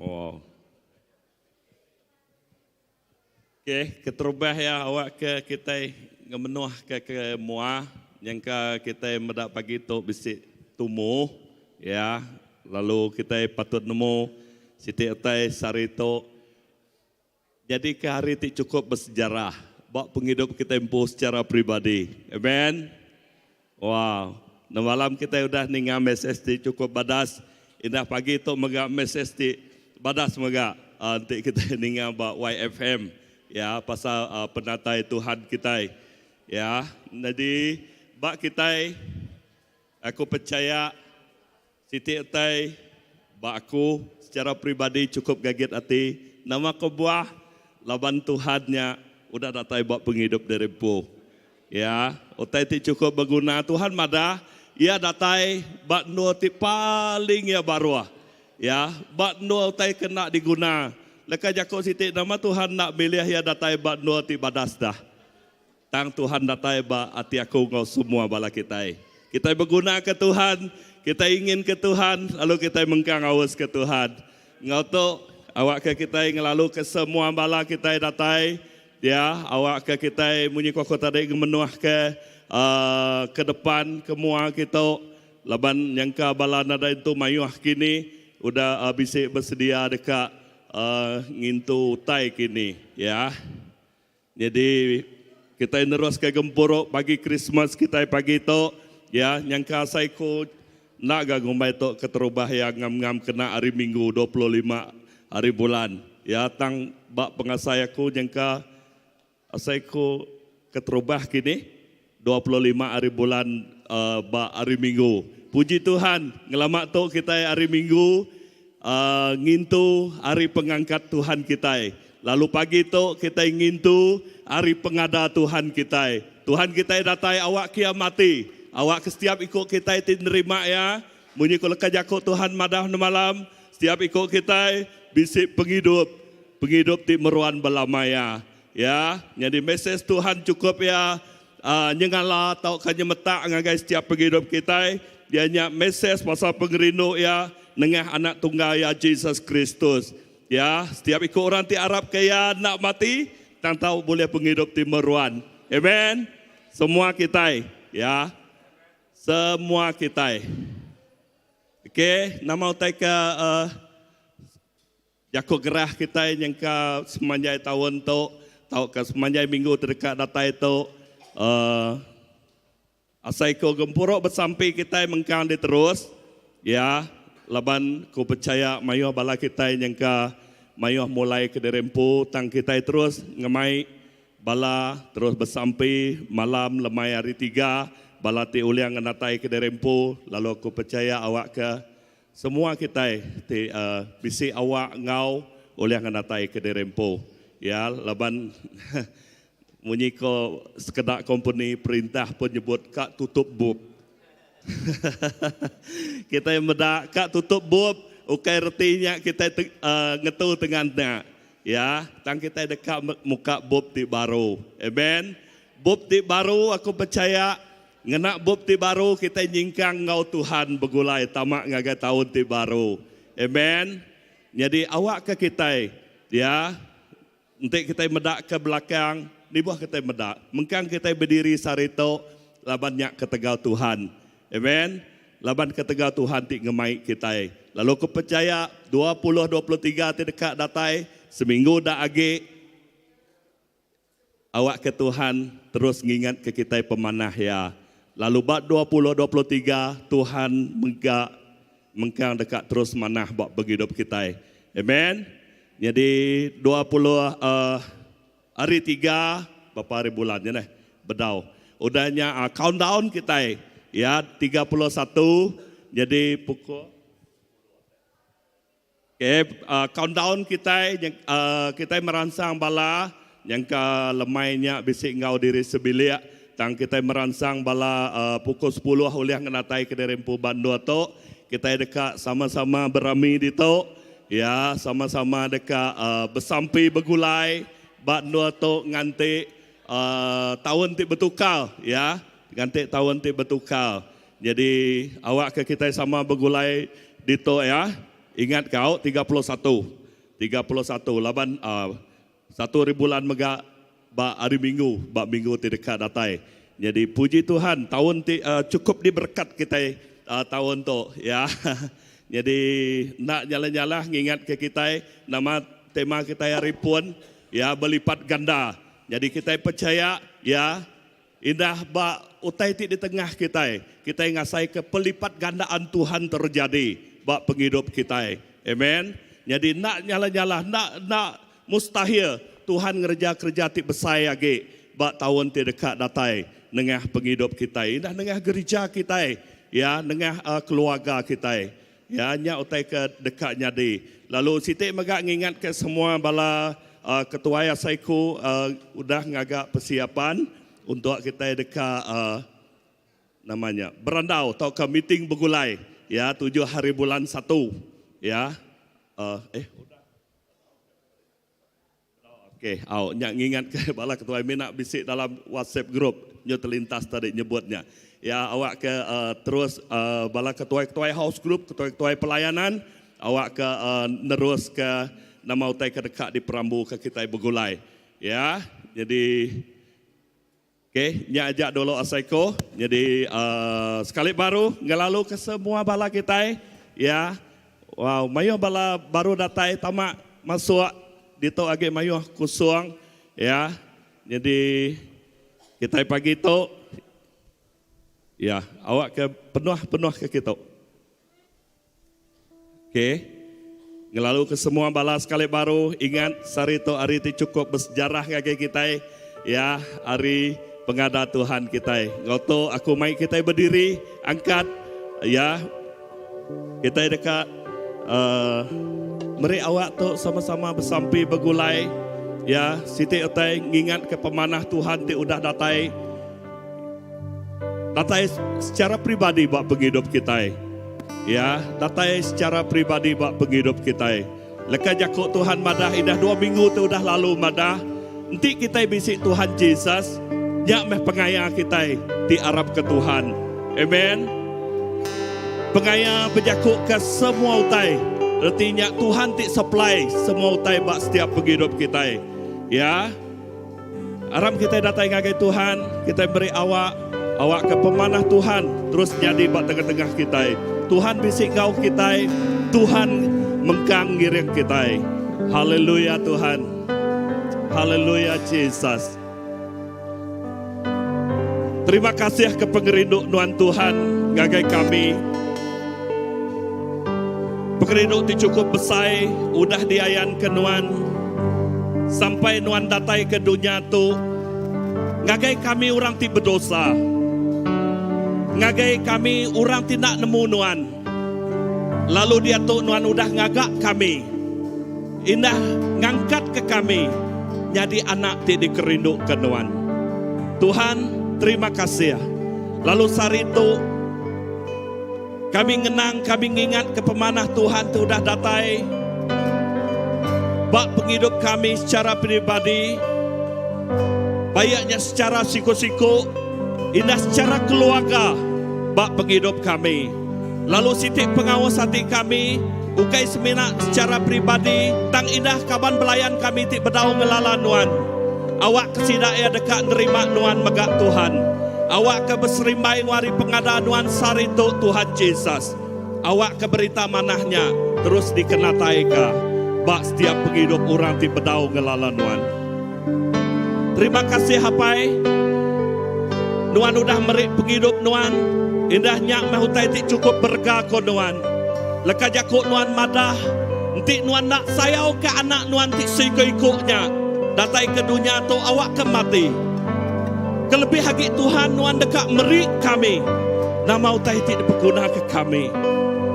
Oh. Okay, keterubah ya awak ke kita ngemenuh ke mua yang kita mendak pagi tu bisik tumu ya lalu kita patut nemu siti utai sarito jadi ke hari ti cukup bersejarah bak penghidup kita empuh secara pribadi amen wow na malam kita udah ninga message ti cukup badas indah pagi tu mega message ti badas mega nanti kita ninga ba YFM ya pasal penatai Tuhan kita ya jadi bak kita aku percaya siti utai bak aku secara pribadi cukup gaget hati nama kebuah laban Tuhannya udah datai bak penghidup dari po ya utai ti cukup berguna Tuhan madah ia datai bak nu ti paling ya baruah ya bak nu utai kena diguna leka jako siti nama Tuhan nak milih ya datai bak nu ti badas dah tang Tuhan datai bak ati aku ngau semua bala kita berguna ke Tuhan kita ingin ke Tuhan lalu kita mengkang awas ke Tuhan ngau tu awak ke kita ngelalu ke semua bala kita datai ya awak ke kita munyi koko tadi menuah ke depan ke mua kita laban yang ke bala nada itu mayuah kini udah bisik bersedia dekat ngintu tai kini ya jadi kita terus ke gempuruk pagi Christmas kita pagi itu ya yang ke saiku nak gagumbai tu keterubah yang ngam-ngam kena hari Minggu 25 hari bulan ya tang bak pengasai aku yang ke asaiku keterubah kini 25 hari bulan bak hari Minggu puji Tuhan ngelamak tu kita hari Minggu ngintu hari pengangkat Tuhan kita lalu pagi tu kita ngintu hari pengada Tuhan kita datai awak kiamati awak setiap ikut kita itu nerima ya munyi kalau kajako Tuhan madah malam setiap ikut kita bisik penghidup ti meruan belamaya ya jadi message Tuhan cukup ya nyengala atau kanya metak ngagai setiap penghidup kita dia nyak message pasal pengerindu ya nengah anak tunggal ya Jesus Kristus ya setiap ikut orang ti Arab kaya nak mati tang tahu boleh penghidup ti meruan amen semua kita ya semua kita okey nama utai ke jako gerah kita yang ke semanjai tahun tu tahu ke semanjai minggu terdekat datai tu asai ko gempuruk bersampai kita mengkang di terus ya laban ku percaya mayuh bala kita yang ke mayuh mulai ke derempu tang kita terus ngemai bala terus bersampai malam lemai hari 3 bala ti uliang nganatai ke derempu lalu ku percaya awak ke semua kita ti bisi awak ngau uliang nganatai ke derempu ya laban munyi ko sekedak company perintah penyebut kak tutup bub kita yang medak kak tutup bub ukai retinya kita ngetu tengahnya ya tang kita dekat muka bub ti baru amen bub ti baru aku percaya ngenak bub ti baru kita nyingkang ngau Tuhan begulai tamak ngaga tahun ti baru amen jadi awak ke kita ya nanti kita medak ke belakang di bawah kita medak mengkang kita berdiri sarito laban nyak ketegau Tuhan amen laban ketegau Tuhan ti ngemai kita lalu aku percaya 2023 ti dekat datai seminggu dah age awak ke Tuhan terus ngingat ke kita pemanah ya lalu bak 2023 Tuhan mengkang dekat terus manah bak berhidup kita amen jadi 20 hari 3 berapa hari bulannya nih bedau udahnya countdown kita ya 31 jadi pukul countdown kita yang kita merangsang bala yang ke lemainya bisik ngau diri sebilik tang kita merangsang bala pukul 10 oleh ngenatai ke derempu Bandung tu kita dekat sama-sama berami di tu ya sama-sama dekat bersampai bergulai Bandung tu nganti tahun ti bertukar ya nganti tahun ti bertukar jadi awak ke kita sama bergulai di tu ya Ingat kau 31 laban 1 bulan mega ba hari Minggu, ba Minggu ti dekat datai. Jadi puji Tuhan tahun ti cukup diberkat kita tahun tu ya. Jadi nak nyala-nyala ngingat ke kita nama tema kita hari pun ya berlipat ganda. Jadi kita percaya ya indah ba utai ti di tengah kita ngasai ke pelipat gandaan Tuhan terjadi ba penghidup kita. Amen. Jadi nak nyala-nyala nak mustahil Tuhan kerja ti besar lagi ba tahun ti dekat datai nengah penghidup kita. Indah nengah gereja kita ya, nengah keluarga kita. Ya, nya utai ke dekatnya di. Lalu siti megak ngingat ke semua bala ketua yasaiku udah ngagak persiapan untuk kita dekat namanya berandau atau ke meeting begulai ya 7 hari bulan 1 ya. Oke, nyak ngingat ke bala ketua nak bisik dalam WhatsApp group nyo terlintas tadi nyebutnya. Ya awak ke terus bala ketua house group, ketua pelayanan, awak ke nerus ke nama utai ke dekat di Perambu ke kita begulai. Ya, jadi oke, nyak ajak dulu asaiko. Jadi sekali baru ngelalu ke semua bala kita ya. Wow, mayo bala baru datai tamak masuk dito age mayo kusung ya. Jadi kita pagi itu ya, awak ke penuh ke kita. Oke. Ngelalu ke semua bala sekali baru ingat sarito hari itu cukup bersejarah kaki kita ya, hari pengada Tuhan kita. Ngoto aku mai kita berdiri angkat ya. Kita dekat meri awak tu sama-sama bersampi bergulai ya, siti utai ngingat ke pemanah Tuhan ti udah datai secara pribadi buat penghidup kita ya, datai secara pribadi buat penghidup kita. Leka jakuk Tuhan madah indah 2 minggu tu udah lalu madah nanti kita bisik Tuhan Yesus nyak meh pengaya kita ti Arab ke Tuhan. Amen. Pengaya berjakuk ke semua utai. Artinya Tuhan ti supply semua utai bak setiap penghidup kita. Ya. Aram kita datang ngagai Tuhan, kita beri awak ke pemanah Tuhan, terus jadi bak tengah-tengah kita. Tuhan bisik kau kita, Tuhan mengkang ngiring kita. Haleluya Tuhan. Haleluya Jesus. Terima kasih ke pengerinduan Tuhan ngagai kami. Pengerindu ti cukup besar, udah diayan ke nuan sampai nuan datai ke dunia tu. Ngagai kami orang ti berdosa. Ngagai kami orang ti nak nemu nuan. Lalu dia tu nuan udah ngagak kami. Indah ngangkat ke kami. Jadi anak ti dikerindu ke nuan. Tuhan terima kasih. Lalu sari itu kami ngenang, kami ngingat ke pemanah Tuhan tu udah datai. Bak penghidup kami secara pribadi, bayaknya secara siku-siku, indah secara keluarga, bak penghidup kami. Lalu sitik pengawas hati kami, ukai seminak secara pribadi, tang indah kaban belayan kami tik berdaung ngelala nuan. Awak kesidak ya dekat nerima nuan megak Tuhan. Awak ke berserimbai wari pengadaan nuan sarito Tuhan Yesus. Awak ke berita manahnya terus dikenatai ka. Bak setiap penghidup orang ti bedau ngelala nuan. Terima kasih hapai. Nuan udah merik penghidup nuan. Indahnya mahutai ti cukup berga ko nuan. Leka jakuk nuan madah. Nanti nuan nak sayau ke anak nuan ti siko-ikuknya. Datai ke dunia tu awak ke mati. Kelebih hagi Tuhan nuan dekat merik kami. Nama utai tidak berguna ke kami.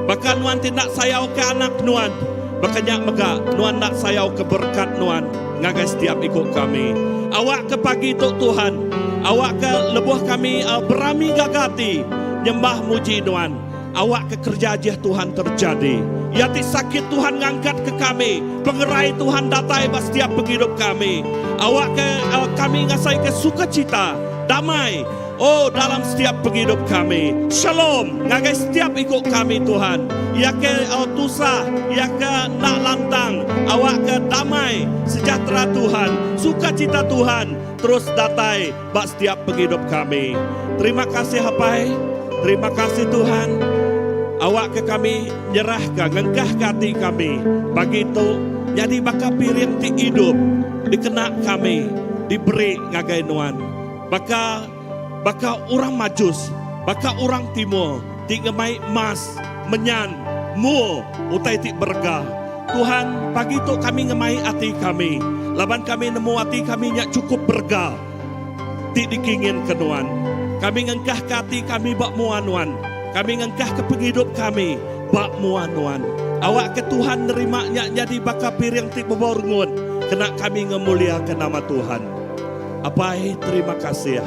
Bahkan nuan tidak sayau ke anak nuan. Bahkan nyak mega nuan nak sayau ke berkat nuan. Ngagai setiap ikut kami. Awak ke pagi tu Tuhan. Awak ke lebuh kami berami gagati. Nyembah muji nuan. Awak ke kerja aja Tuhan terjadi. Yati sakit Tuhan ngangkat ke kami. Pengerai Tuhan datai setiap penghidup kami. Awak ke kami ngasai ke sukacita, damai, Oh, dalam setiap penghidup kami. Shalom, ngagai setiap ikut kami Tuhan. Ya ke tusa, ya ke nak lantang, awak ke damai, sejahtera Tuhan, sukacita Tuhan, terus datai bak setiap penghidup kami. Terima kasih Hapai, terima kasih Tuhan. Awak ke kami nyerahkan, ngengkah hati kami. Bagi itu, jadi bakal piring ti hidup, dikenak kami, diberi ngagai nuan. Baka orang Majus, baka orang Timur, ti ngemai emas, menyan, mu, utai ti berga. Tuhan, pagi itu kami ngemai hati kami. Laban kami nemu hati kami nyak cukup berga. Ti dikingin kenuan. Kami ngengkah hati kami bak muanuan. Kami ngengkah ke penghidup kami bak muanuan. Awak ke Tuhan nerima nyak jadi baka piring ti beborngun. Kena kami ngemuliakan nama Tuhan. Apai, terima kasih ya.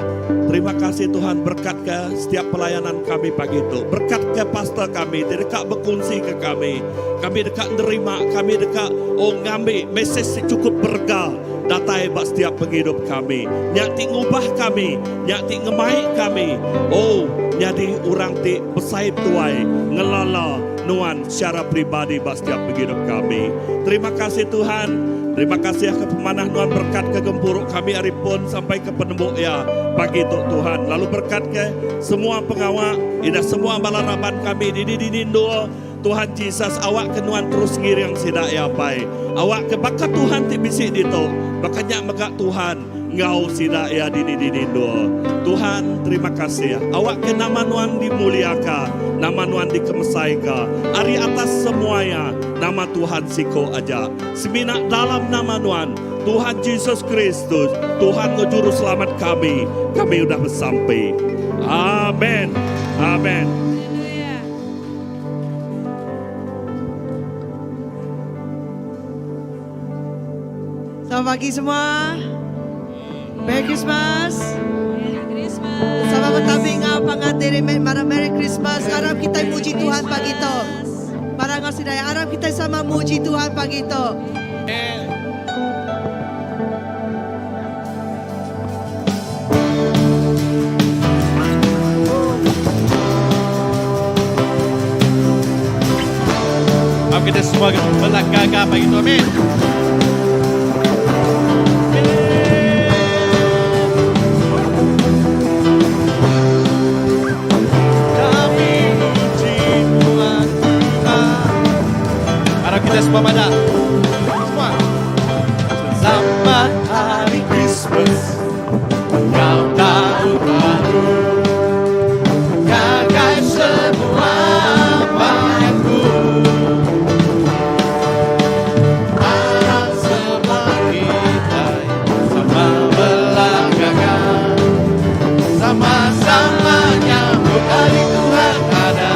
Terima kasih Tuhan, berkat ke setiap pelayanan kami pagi itu. Berkat ke pastor kami, dia dekat berkongsi ke kami. Kami dekat nerima, kami dekat ngambil mesej cukup berga. Datai bak setiap penghidup kami. Nyak ti ngubah kami, nyak ti ngemai kami. Oh, jadi orang ti besaib tuai, ngelala nuan secara pribadi bak setiap penghidup kami. Terima kasih Tuhan. Terima kasih ke pemanah Tuhan, berkat ke gempuruk kami hari pun sampai ke penembuk ya pagi itu Tuhan. Lalu berkat ke semua pengawal, ida semua balaraban kami di Indo. Tuhan Yesus, awak kenuan terus ngiring sidak ya pai. Awak ke bakat Tuhan ti bisik dito, bakatnya megak Tuhan ngau sidak ya di Indo. Tuhan terima kasih ya. Awak ke nama Tuhan dimuliakan, nama Tuhan dikemesaikan. Ari atas semuanya nama Tuhan siko aja. Seminak dalam nama Tuhan Yesus Kristus, Tuhan Juru Selamat kami sudah bersampai. Amin. Amin. Selamat pagi semua. Merry Christmas. Sama bertabing pangatiri Merry Christmas. Harap kita muji Tuhan pagi itu. Para ngasih daya, harap kita sama muji Tuhan pagi itu. Kita semua berlagak pagi itu, amin. Kita semua pada semua selamat hari Christmas, kau tahu baru gagai semua bayangku. Harap semua kita sama berlagak, sama-sama nyambut hari Tuhan ada.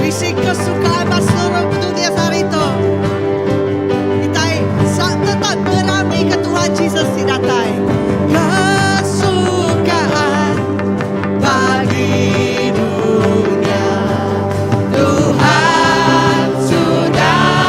Risik kesukaan seluruh dunia hari itu. Kita tetap beramai ke Tuhan Yesus di datai. Kesukaan bagi dunia Tuhan sudah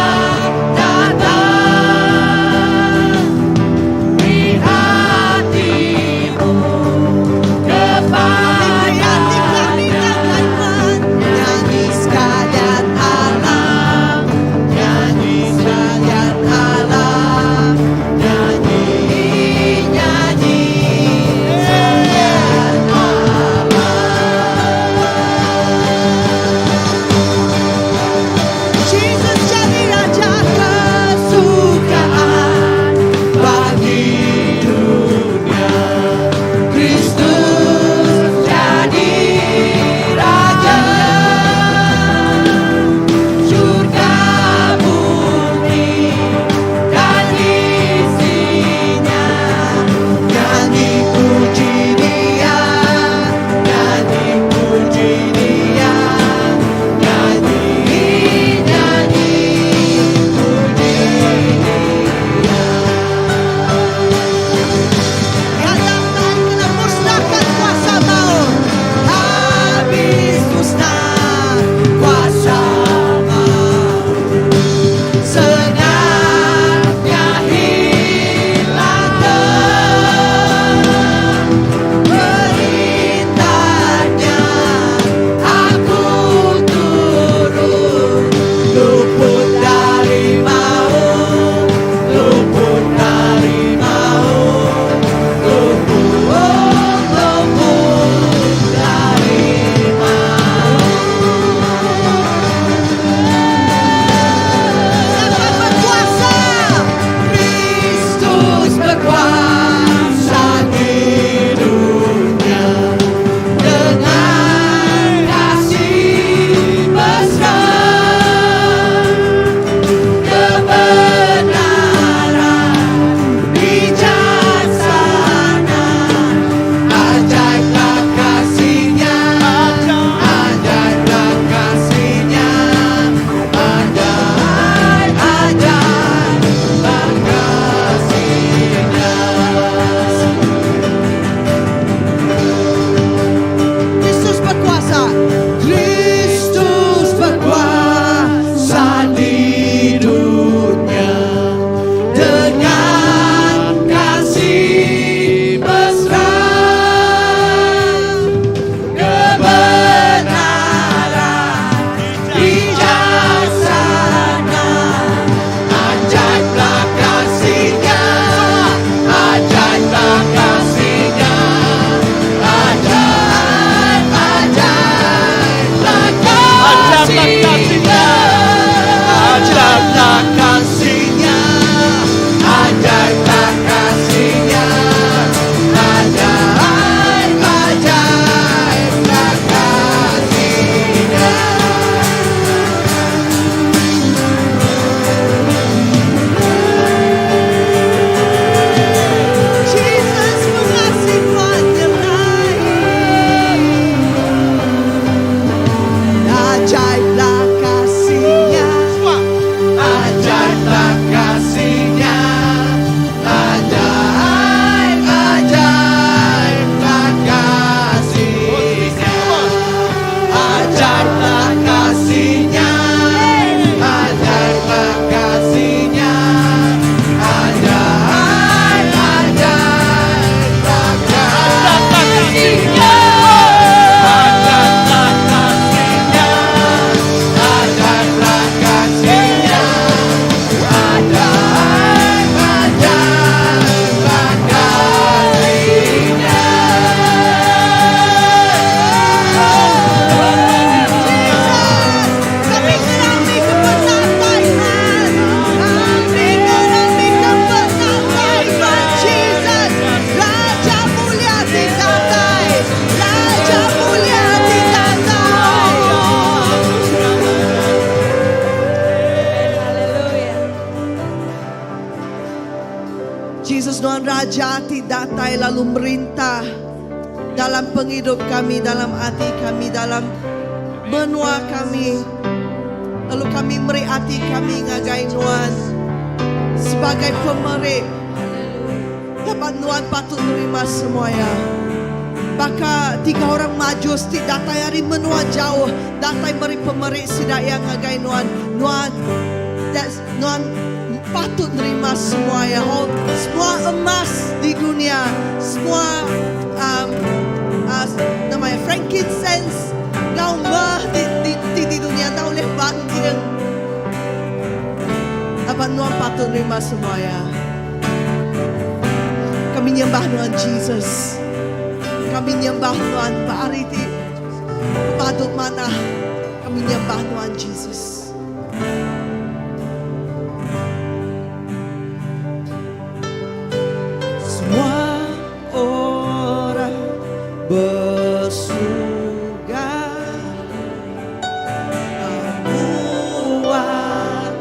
Jesus, Tuhan Rajati datai lalu merintah dalam penghidup kami, dalam hati kami, dalam benua kami. Lalu kami meriati kami ngagai Tuhan sebagai pemerik. Dapat Tuhan patut menerima semuanya. Baka 3 orang majus ti datai hari menua jauh, datai meri pemerik sidak yang ngagai Tuhan. Tuhan patut nerima semuanya. Semua emas di dunia, semua namanya frankincense, gaun di dunia tak boleh banding. Apa Tuhan patut nerima semuanya. Kami nyembah Tuhan Jesus. Kami nyembah Tuhan Pak Ariti. Patut mana kami nyembah Tuhan Jesus. Semua orang bersuka membuat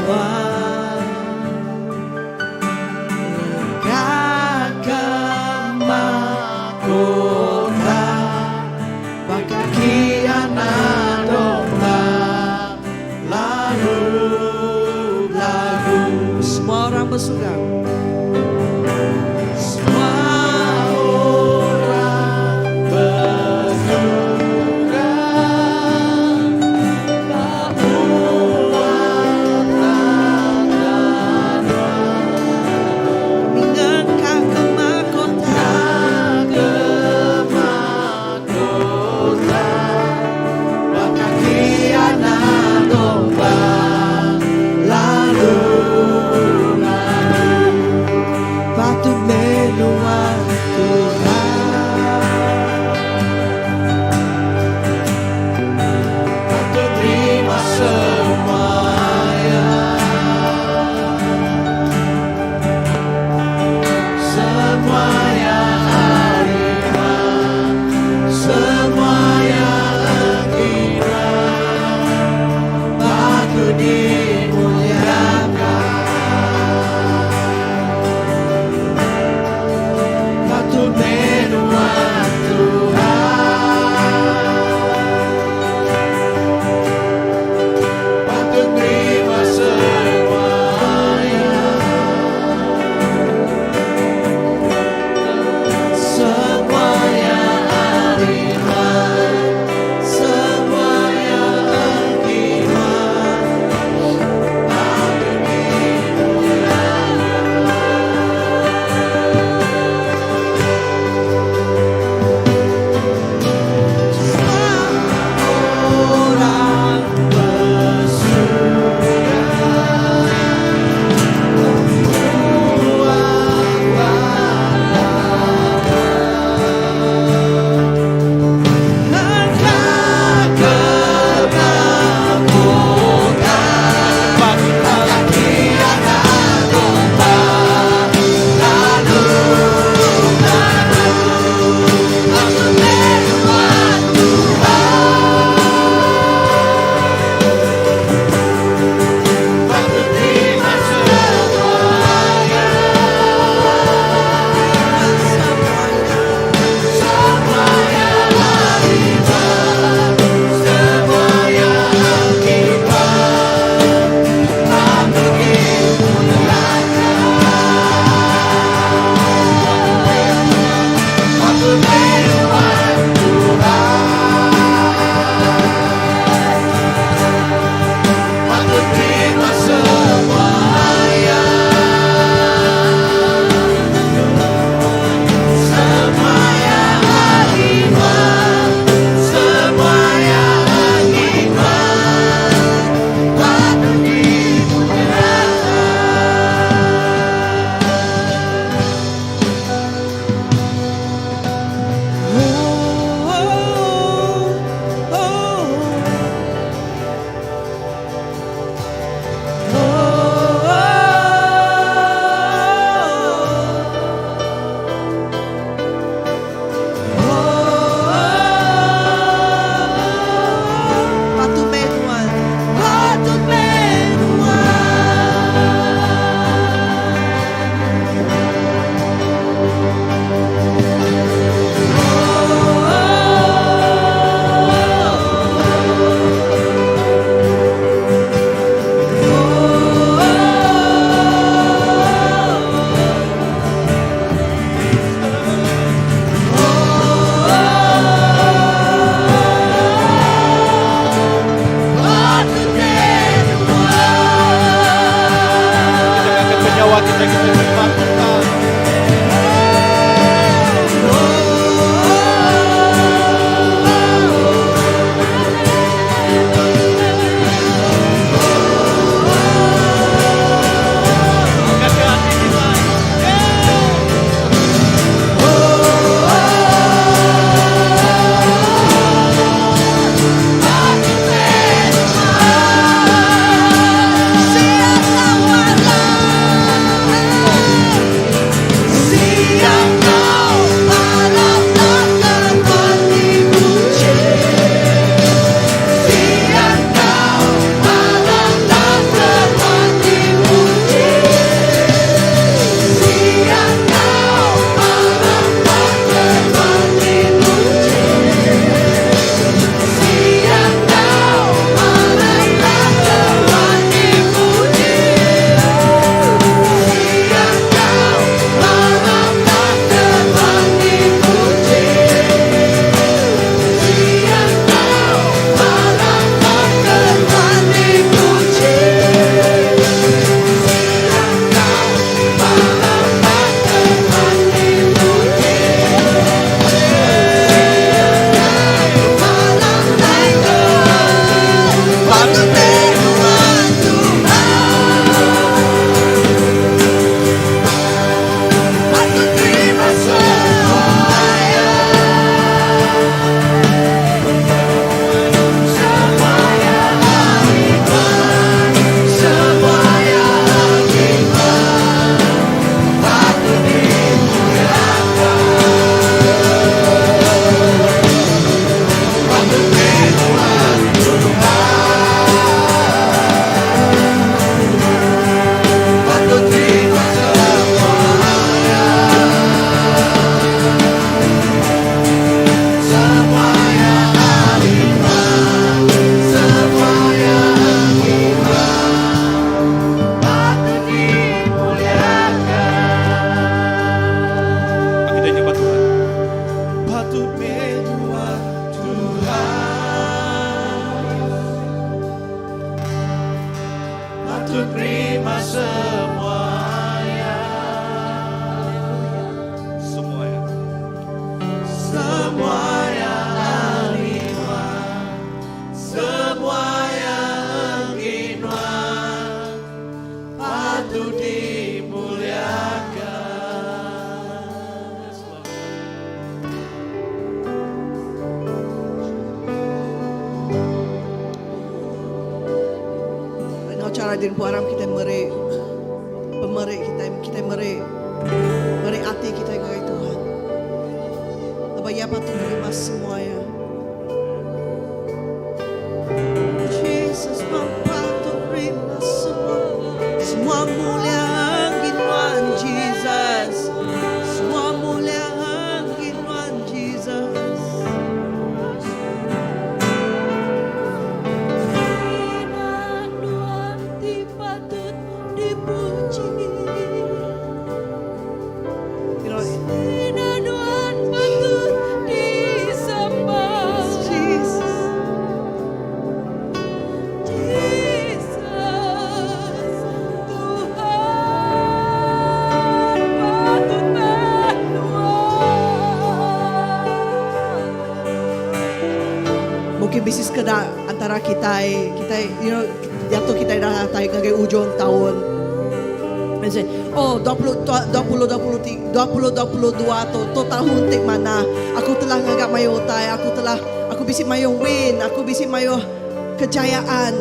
Tuhan menegakkan mahkota bakakianan domba lagu. Semua orang bersuka. patut terima semuanya. Semuanya. Semuanya terima. Semuanya terima. Patut dimuliakan. Cara din po aram kita mere pemere kita mere hati kita kay Tuhan. Nabaya patut terima semuanya. Jesus patut terima semua mulia gituan Jesus. Semua mulia gituan Jesus. Mungkin bisnis kada antara kita jatuh kita dah tayo kagay ujung tahun. Kasi, 2022 to tahun tik mana. Aku telah ngagak mayo tay, aku bisik mayo win, aku bisik mayo kejayaan.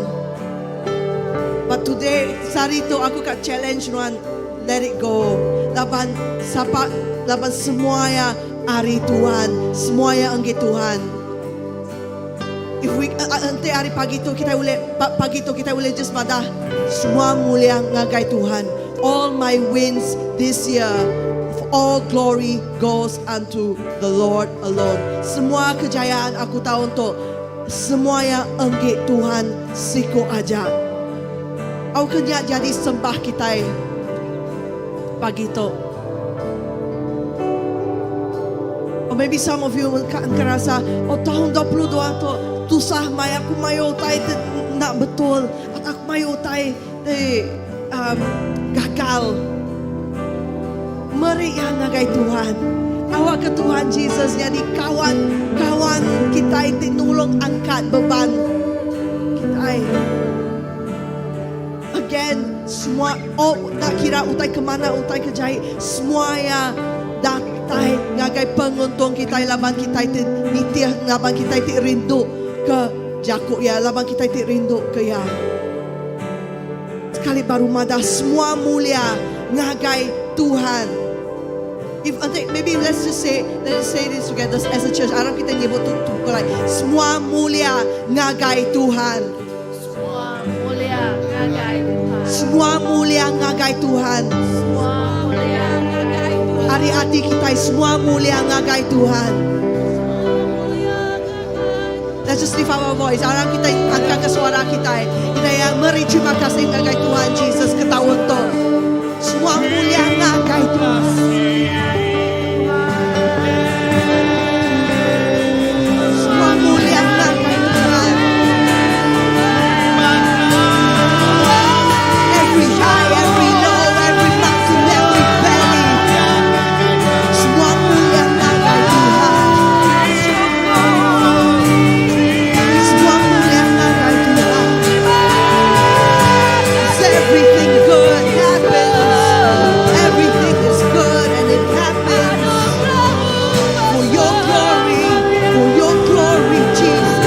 But today, sarito aku kat challenge nuan, let it go. Laban semuanya ari Tuhan, semuanya anggi Tuhan. If we ante hari pagi tu kita boleh just madah semua mulia ngagai Tuhan. All my wins this year, all glory goes unto the Lord alone. Semua kejayaan aku tahu untuk semuanya engge Tuhan siko aja. Aku kena jadi sembah kita pagi tu. Or maybe some of you kerasa tahun 22 tu tusah may aku mayo tay nak betul at aku mayo tay gagal. Mari yang ngagay Tuhan. Awak ke Tuhan Jesus jadi kawan kita tinulong angkat beban kita. Again semua nak kira utai kemana utai kejai semuanya datai ngagay penguntung kita laban kita nitiah laban kita rindu ke Jakub ya, laban kita rindu ke ya. Sekali baru madah semua mulia ngagai Tuhan. Maybe let's say this together as a church. Arab kita nyebut tu semua mulia ngagai Tuhan. Semua mulia ngagai Tuhan. Semua mulia ngagai Tuhan. Semua mulia ngagai Tuhan. Hari hati kita semua mulia ngagai Tuhan. Let's just lift our voice. Arang kita angkat ke suara kita. Kita yang meri terima kasih ngagai Tuhan Jesus ketahuan tu. Semua mulia ngagai Tuhan. Semua mulia ngagai Tuhan. Every high, every low, every mountain, every valley. Semua mulia ngagai Tuhan. Everything good happens. Everything is good and it happens for your glory, Jesus.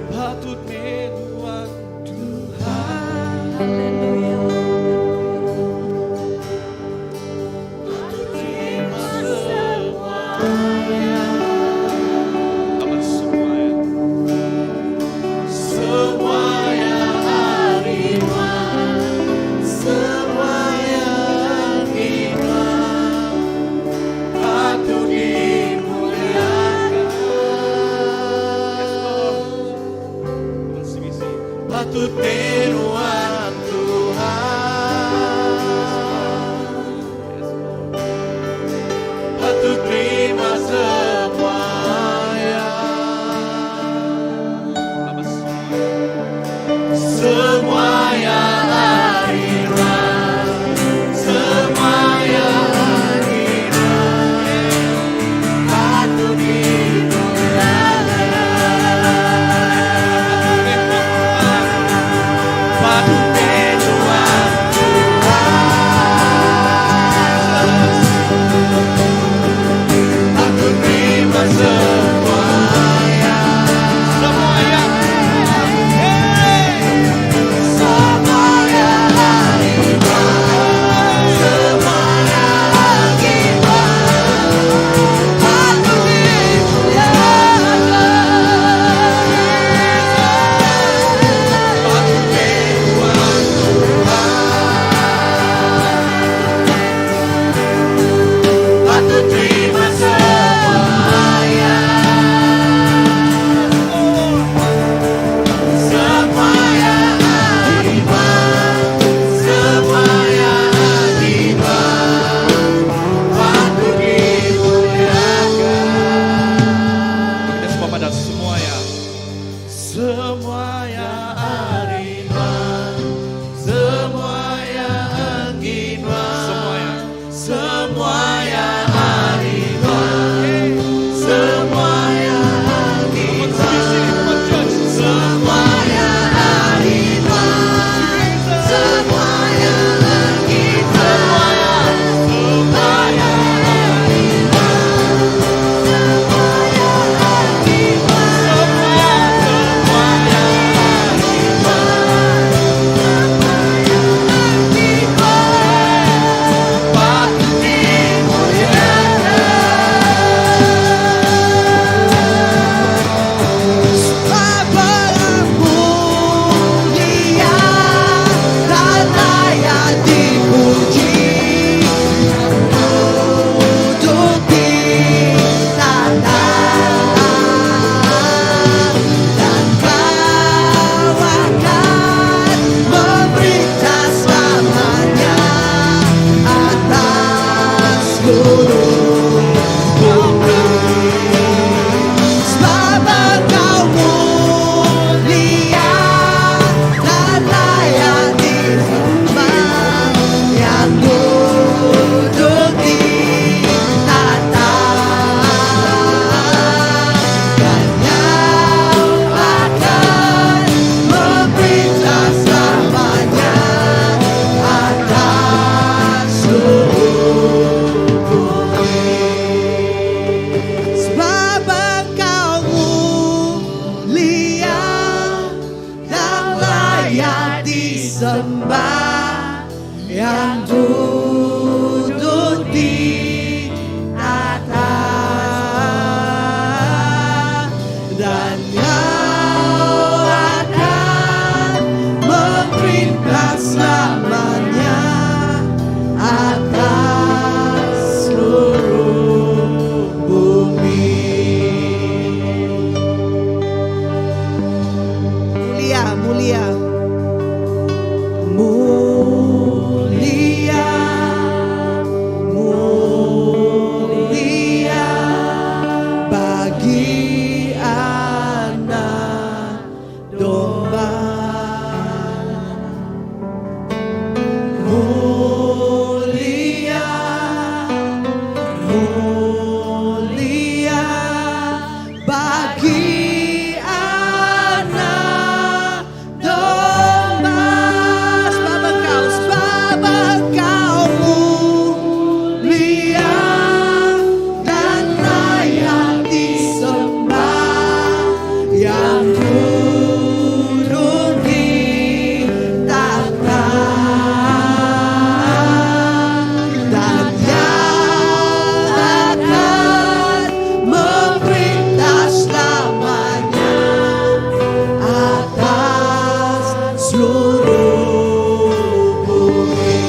Patut menuan Tuhan. Haleluya. Terima semuanya. Apa semuanya? Semuanya terima. Semuanya terima. Patut dimuliakan. Yes, Lord. Patut menuan Tuhan. Patut terima semuanya. Semua yang akhirat, semua yang akhirat, patut dimuliakan. Patut berjuang patut terima semuanya. Semuanya. Patut terima semuanya. Semua yang akibat, semua yang akibat, patut dimuliakan. Kita semua pada semuanya. Semua yang akibat, semua yang akibat, semua yang akibat, semua yang akibat, semua yang akibat, semua yang akibat, semua yang patut disembah yang duduk di atas dan Kau akan memerintah selamanya atas seluruh bumi. Mulia, mulia, mulia bagi anak domba. Mulia, mulia bagi anak domba. Sebab Engkau mulia dan layak disembah yang duduk di takhta dan yang akan memerintah selamanya atas seluruh bumi.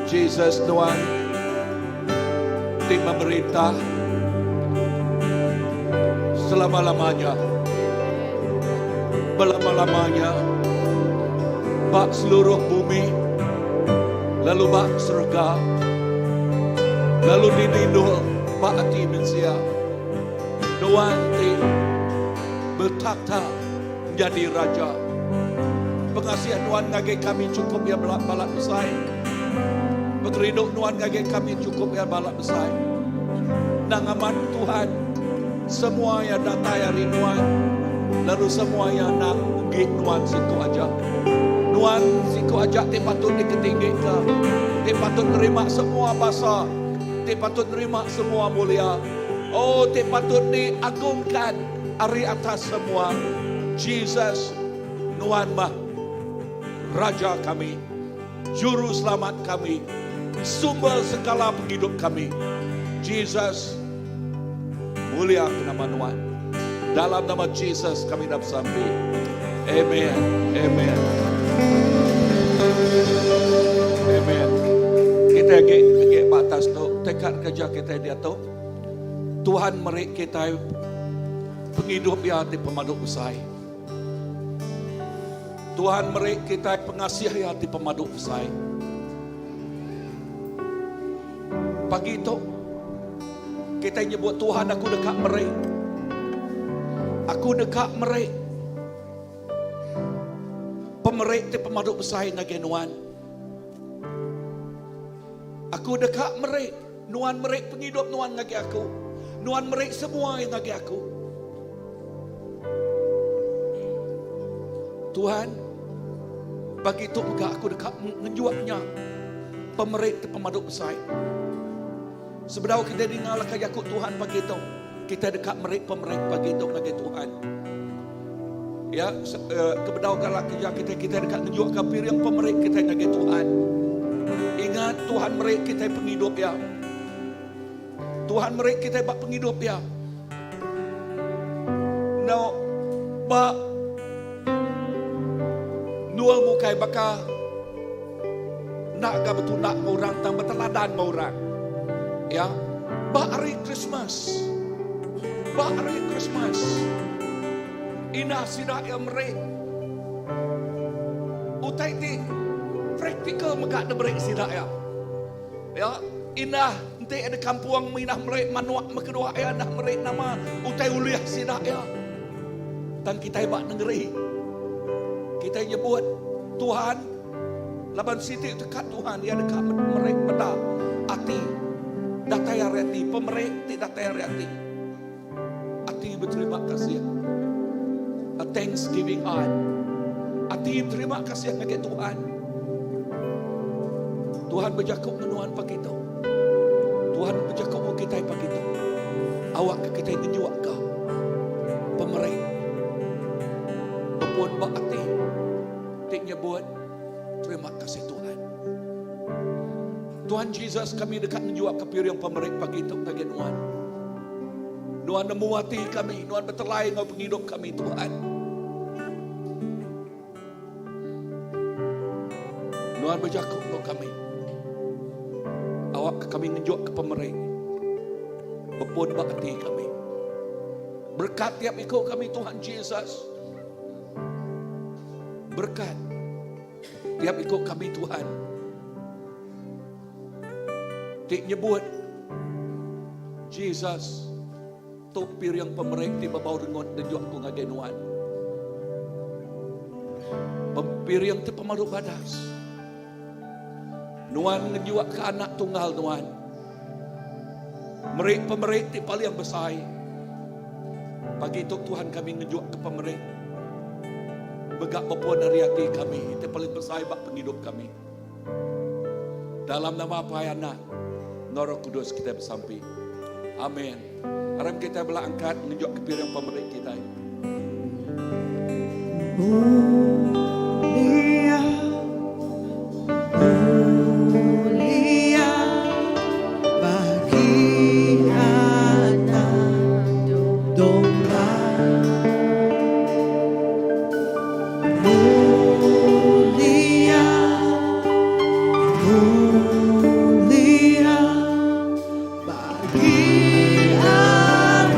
Jesus Tuhan, tim memerintah selama-lamanya. Belama-lamanya. Bak seluruh bumi. Lalu bak surga. Lalu dinindul bak hati manusia. Tuhan ti bertakhta menjadi raja. Pengasihan Tuhan ngagih kami cukup ya balak besar. Pengerinuk Tuhan ngagih kami cukup ya balak besar. Nang aman Tuhan semua yang datang hari Tuhan. Lalu semua yang nak gih Tuhan situ aja. Tuhan situ aja ti patut diketinggikan. Ti patut terima semua bahasa. Ti patut terima semua mulia. Oh, ti patut diagungkan hari atas semua. Jesus, Tuhan mah Raja kami, Juru Selamat kami, sumber segala penghidup kami. Jesus, mulia nama Tuhan. Dalam nama Jesus kami dah bersampai. Amen. Amen. Amen. Kita agak batas tu, tekad kerja kita dia tu. Tuhan merik kita penghidup ya di pemaduk besar. Tuhan merik kita pengasih ya di pemaduk besar. Pagi itu kita nyebut Tuhan, aku dekat merik. Aku dekat merik. Pemerik di pemaduk besar ngagih Tuhan. Aku dekat merik. Tuhan merik penghidup Tuhan ngagih aku. Tuhan merik semua yang ngagih aku. Tuhan, bagi itu enggak aku dekat menjuaknya pemerik di pemaduk besar. Sebenarnya kita dengar kaya aku Tuhan pagi itu. Kita dekat merik pemerik pagi itu ngagih Tuhan. Ya, kebenaran galak kerja kita dekat menjuak kapir yang pemerik kita ngagih Tuhan. Ingat Tuhan merik kita penghidup ya. Tuhan merik kita bak penghidup ya. No, bak nual mukai baka nak ga betul nak orang tang beteladan orang. Ya, bak hari Christmas. Bak hari Christmas. Inah sidak yang merik. Utai ti praktikal megak de merik sidak ya. Ya, inah nanti ada kampung minah merik manuak kedua ya dah merik nama utai uliah sidak ya. Dan kita bak negeri. Kita nyebut Tuhan laban siti dekat Tuhan dia dekat merik benda ati dataya reti pemerik tidak dataya reti ati berterima kasih a thanksgiving heart ati terima kasih kepada Tuhan. Tuhan berjakup menuan pagi itu. Tuhan berjakup kita pagi itu. Awak ke kita menjuak ke pemerik bepun bak ati tik nyebut terima kasih Tuhan. Tuhan Jesus kami dekat menjuak ke piring pemerik pagi itu bagi Tuhan. Tuhan nemu hati kami, Tuhan berterlai ngau penghidup kami Tuhan. Tuhan berjakup ngau kami. Awak ke kami menjuak ke pemerik. Bepun bak hati kami. Berkat tiap ikut kami Tuhan Jesus. Berkat tiap ikut kami Tuhan. Tik nyebut Jesus topir yang pemerik di babau dengon dan juak ku ngagih Tuhan. Pempir yang ti pemaduk badas. Tuhan ngejuak ke anak tunggal Tuhan. Merik pemerik ti paling besar. Pagi itu Tuhan kami ngejuak ke pemerik. Begak bapuan dari hati kami. Itu paling besar bak penghidup kami. Dalam nama apa anak Roh Kudus kita bersampai. Amin. Harap kita belah angkat menunjuk ke piring pemerik kita. Mulia, mulia bagi anak domba. Mulia, mulia bagi anak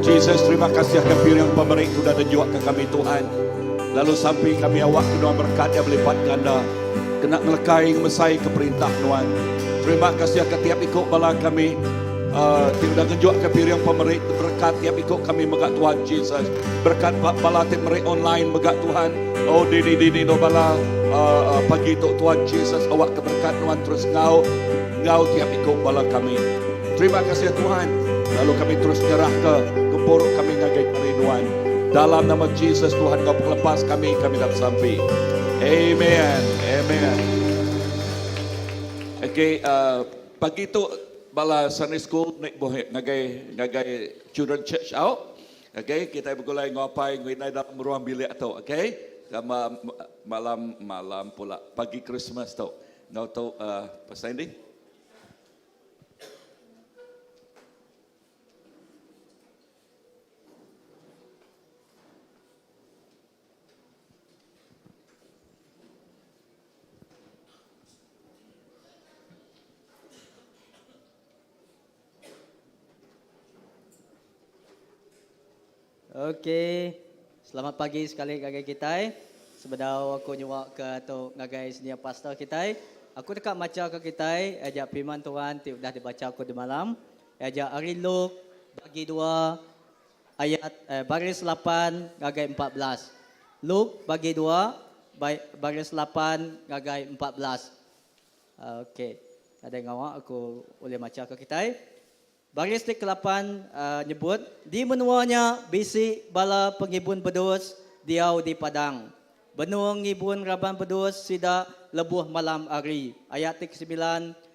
Jesus, terima kasih akan firman pemberi itu sudah tunjuk ke kami Tuhan. Lalu sampai kami awak Tuhan berkat yang berlipat ganda. Kena melekai mesai ke perintah Tuhan. Terima kasih akan tiap ikut bala kami. Tidak tunjuk ke firman pemberi berkat tiap ikut kami megak Tuhan Jesus. Berkat bala tiap meri online megak Tuhan. Oh dini no bala pagi itu Tuhan Jesus. Awak keberkat Tuhan terus ngau tiap ikut bala kami. Terima kasih Tuhan. Lalu kami terus nyerah ke porok kami ngagai kerinduan. Dalam nama Jesus Tuhan kau lepas kami dapat sampai. Amen. Amen. Okay, pagi itu bala Sunday school naik bohe ngagai children church out. Okay, kita bergulai ngapai ngai dalam ruang bilik tu. Okay, sama malam pula pagi Christmas tu. Ngau tu pasal ini. Okey, selamat pagi sekali ngagai kita. Sebelum aku nyuak ke atau ngagai senia pastor kita, aku dekat baca ke kita, ajak firman Tuhan ti dah dibaca aku di malam. Ajak hari Luke bagi 2 ayat baris 8 ngagai 14. Luke bagi 2 baris 8 ngagai 14. Okey, ada ngawak aku boleh baca ke kita. Baris ke-8 nyebut, di menuanya bisik bala pengibun bedus diau di padang. Benua ngibun raban bedus sida lebuh malam hari. Ayat ke-9,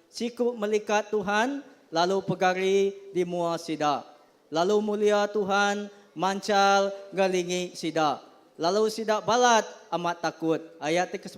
siku melikat Tuhan lalu pegari di mua sida. Lalu mulia Tuhan mancal ngalingi sida. Lalu sida balat amat takut. Ayat ke-10,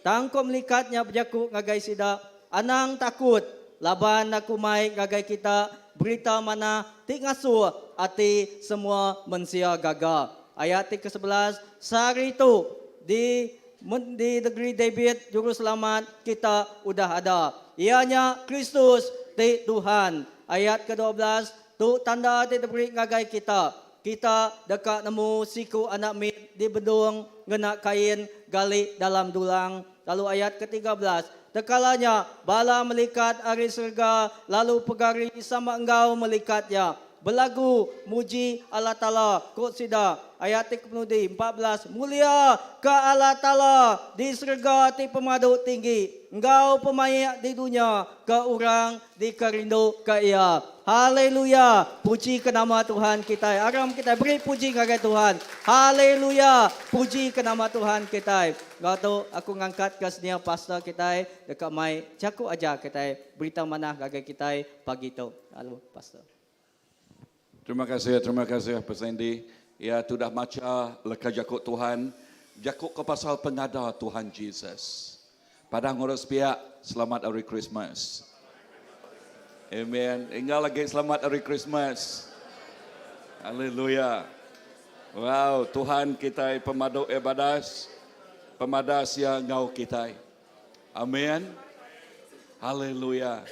tangko melikatnya berjaku ngagai sida, anang takut. Laban aku mai ngagai kita berita mana tik ngasuh ati semua mensia gagal. Ayat ke-11, sehari itu di negeri David juru selamat kita udah ada. Ianya Kristus ti Tuhan. Ayat ke-12, tu tanda ti diberi ngagai kita. Kita dekat nemu siku anak mit di bedung ngena kain gali dalam dulang. Lalu ayat ke-13, tekalanya bala melikat ari surga, lalu pegari sama engkau melikatnya. Belagu muji Allah Ta'ala kot sida. Ayat ke-14, mulia ke Allah Ta'ala di surga ti pemadu tinggi. Engkau pemayak di dunia ke orang di kerindu ke ia. Haleluya. Puji ke nama Tuhan kita. Aram kita beri puji kepada Tuhan. Haleluya. Puji ke nama Tuhan kita. Gatu aku ngangkat ke senia pastor kita dekat mai caku aja kita berita mana kepada kita pagi tu. Halo pastor. Terima kasih Pak Sandy. Ya, sudah baca leka Jakub Tuhan. Jakub ke pasal pengada Tuhan Jesus. Padang ngurus pihak, selamat Hari Christmas. Amen. Ingat lagi selamat Hari Christmas. Haleluya. Wow, Tuhan kita pemadu ibadas. Pemadas yang ngau kita. Amen. Haleluya.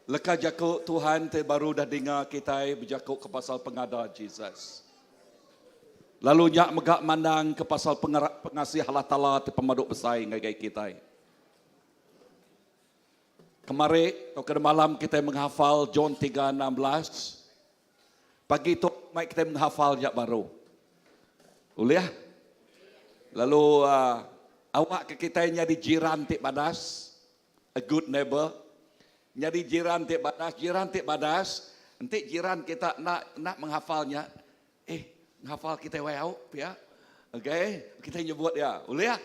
Leka Jakub Tuhan te baru dah dengar kita berjakub ke pasal pengada Jesus. Lalu nyak megak mandang ke pasal pengasih Allah Ta'ala te pemaduk besar ngagai kita. Kemarin atau malam kita menghafal John 3:16. Pagi tu mai kita menghafal jak baru. Boleh? Lalu awak ke kita jadi jiran tik badas, a good neighbor. Jadi jiran tik badas, nanti jiran kita nak menghafalnya. Menghafal kita wau ya. Okey, kita nyebut ya. Boleh ya?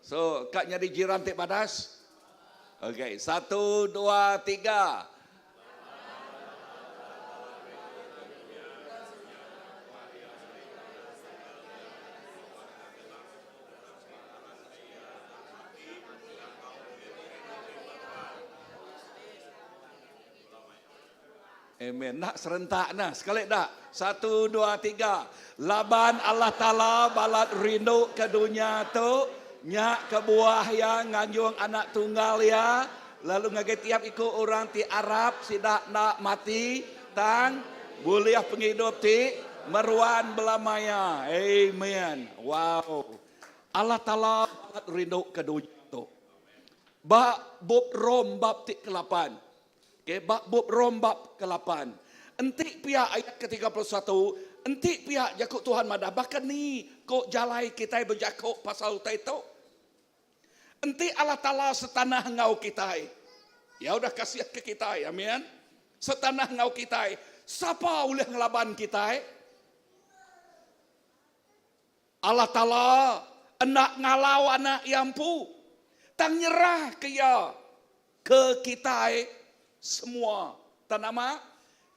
So, kak jadi jiran tik badas. Okey, 1 2 3. Amen. Nak serentak nah. Sekali dah. 1 2 3. Laban Allah Ta'ala balat rindu ke dunia tu. Nyak ke buah yang nganjung anak tunggal ya. Lalu ngagai tiap ikut orang ti Arab sidak nak mati. Tang Boleh penghidup ti meruan belamaya. Amen. Wow. Allah Ta'ala rindu ke dunia tu. Bab Rom bab ti ke-8. Okay, bab Rom bab ke-8. Entik pihak ayat ke-31. Entik pihak jakuk Tuhan madah. Bahkan ni kok jalai kita berjakuk pasal utai tu. Entik Allah Ta'ala setanah ngau kita. Ya udah kasih ke kita. Amin. Setanah ngau kita. Siapa boleh ngelaban kita? Allah Ta'ala nak ngalau anak yampu. Tang nyerah ke ya. Ke kita semua. Tanama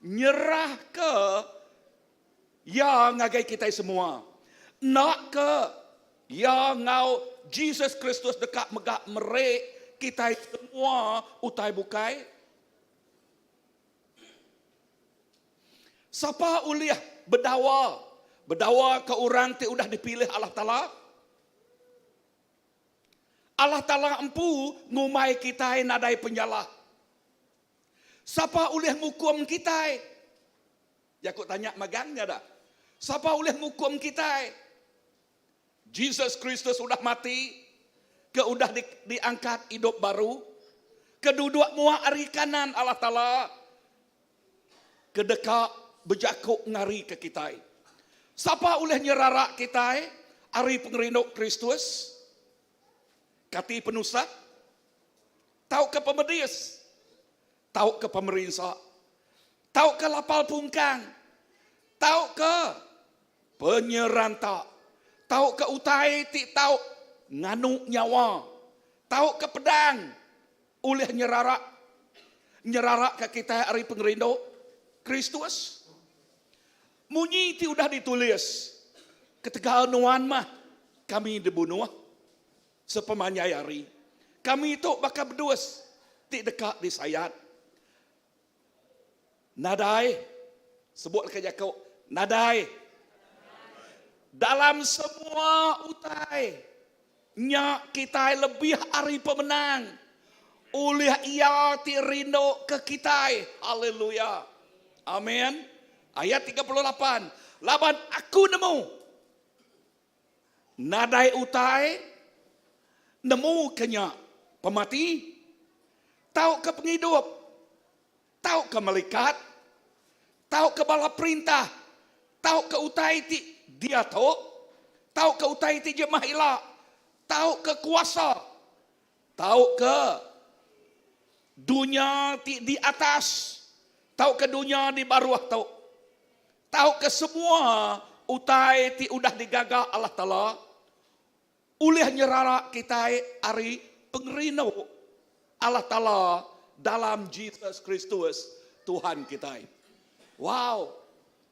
nyerah ke ya ngagai kita semua. Nak ke ya ngau Jesus Kristus dekat megak merek kita semua utai bukai. Siapa uliah berdawa ke orang ti udah dipilih Allah Ta'ala. Allah Ta'ala empu ngumai kita nadai penyalah. Siapa uliah ngukum kita? Ya aku tanya magangnya dah. Siapa uliah ngukum kita? Jesus Kristus sudah mati, ke udah diangkat hidup baru, keduduk muah ari kanan Allah Ta'ala, kedekak berjakuk ngari ke kita. Siapa uliah nyerarak kita? Ari pengerinduk Kristus, kati penusa, tahu ke pemedis, tahu ke pemerintah, tahu ke lapal pungkang, tahu ke penyerantak, tahu ke utai ti tahu nganu nyawa, tahu ke pedang, oleh nyerarak ke kita hari pengerindu Kristus. Munyi ti udah ditulis, ketika nuan mah kami dibunuh sepemanyayari. Kami itu bakal berduas ti dekat disayat. Nadai, sebut ke jakau, nadai. Dalam semua utai, nyak kita lebih hari pemenang. Oleh ia ti rindu ke kita. Haleluya. Amin. Ayat 38. Laban aku nemu. Nadai utai, nemu kenyak pemati, tahu ke penghidup, tahu ke malaikat, tahu ke bala perintah, tahu ke utai ti dia tahu ke utai ti jemaah ilah, tahu ke kuasa, tahu ke dunia ti di atas, tahu ke dunia di bawah tahu ke semua utai ti udah digagah Allah Ta'ala. Ulih nyerarak kita ari pengerino Allah Ta'ala dalam Jesus Kristus Tuhan kita. Wow.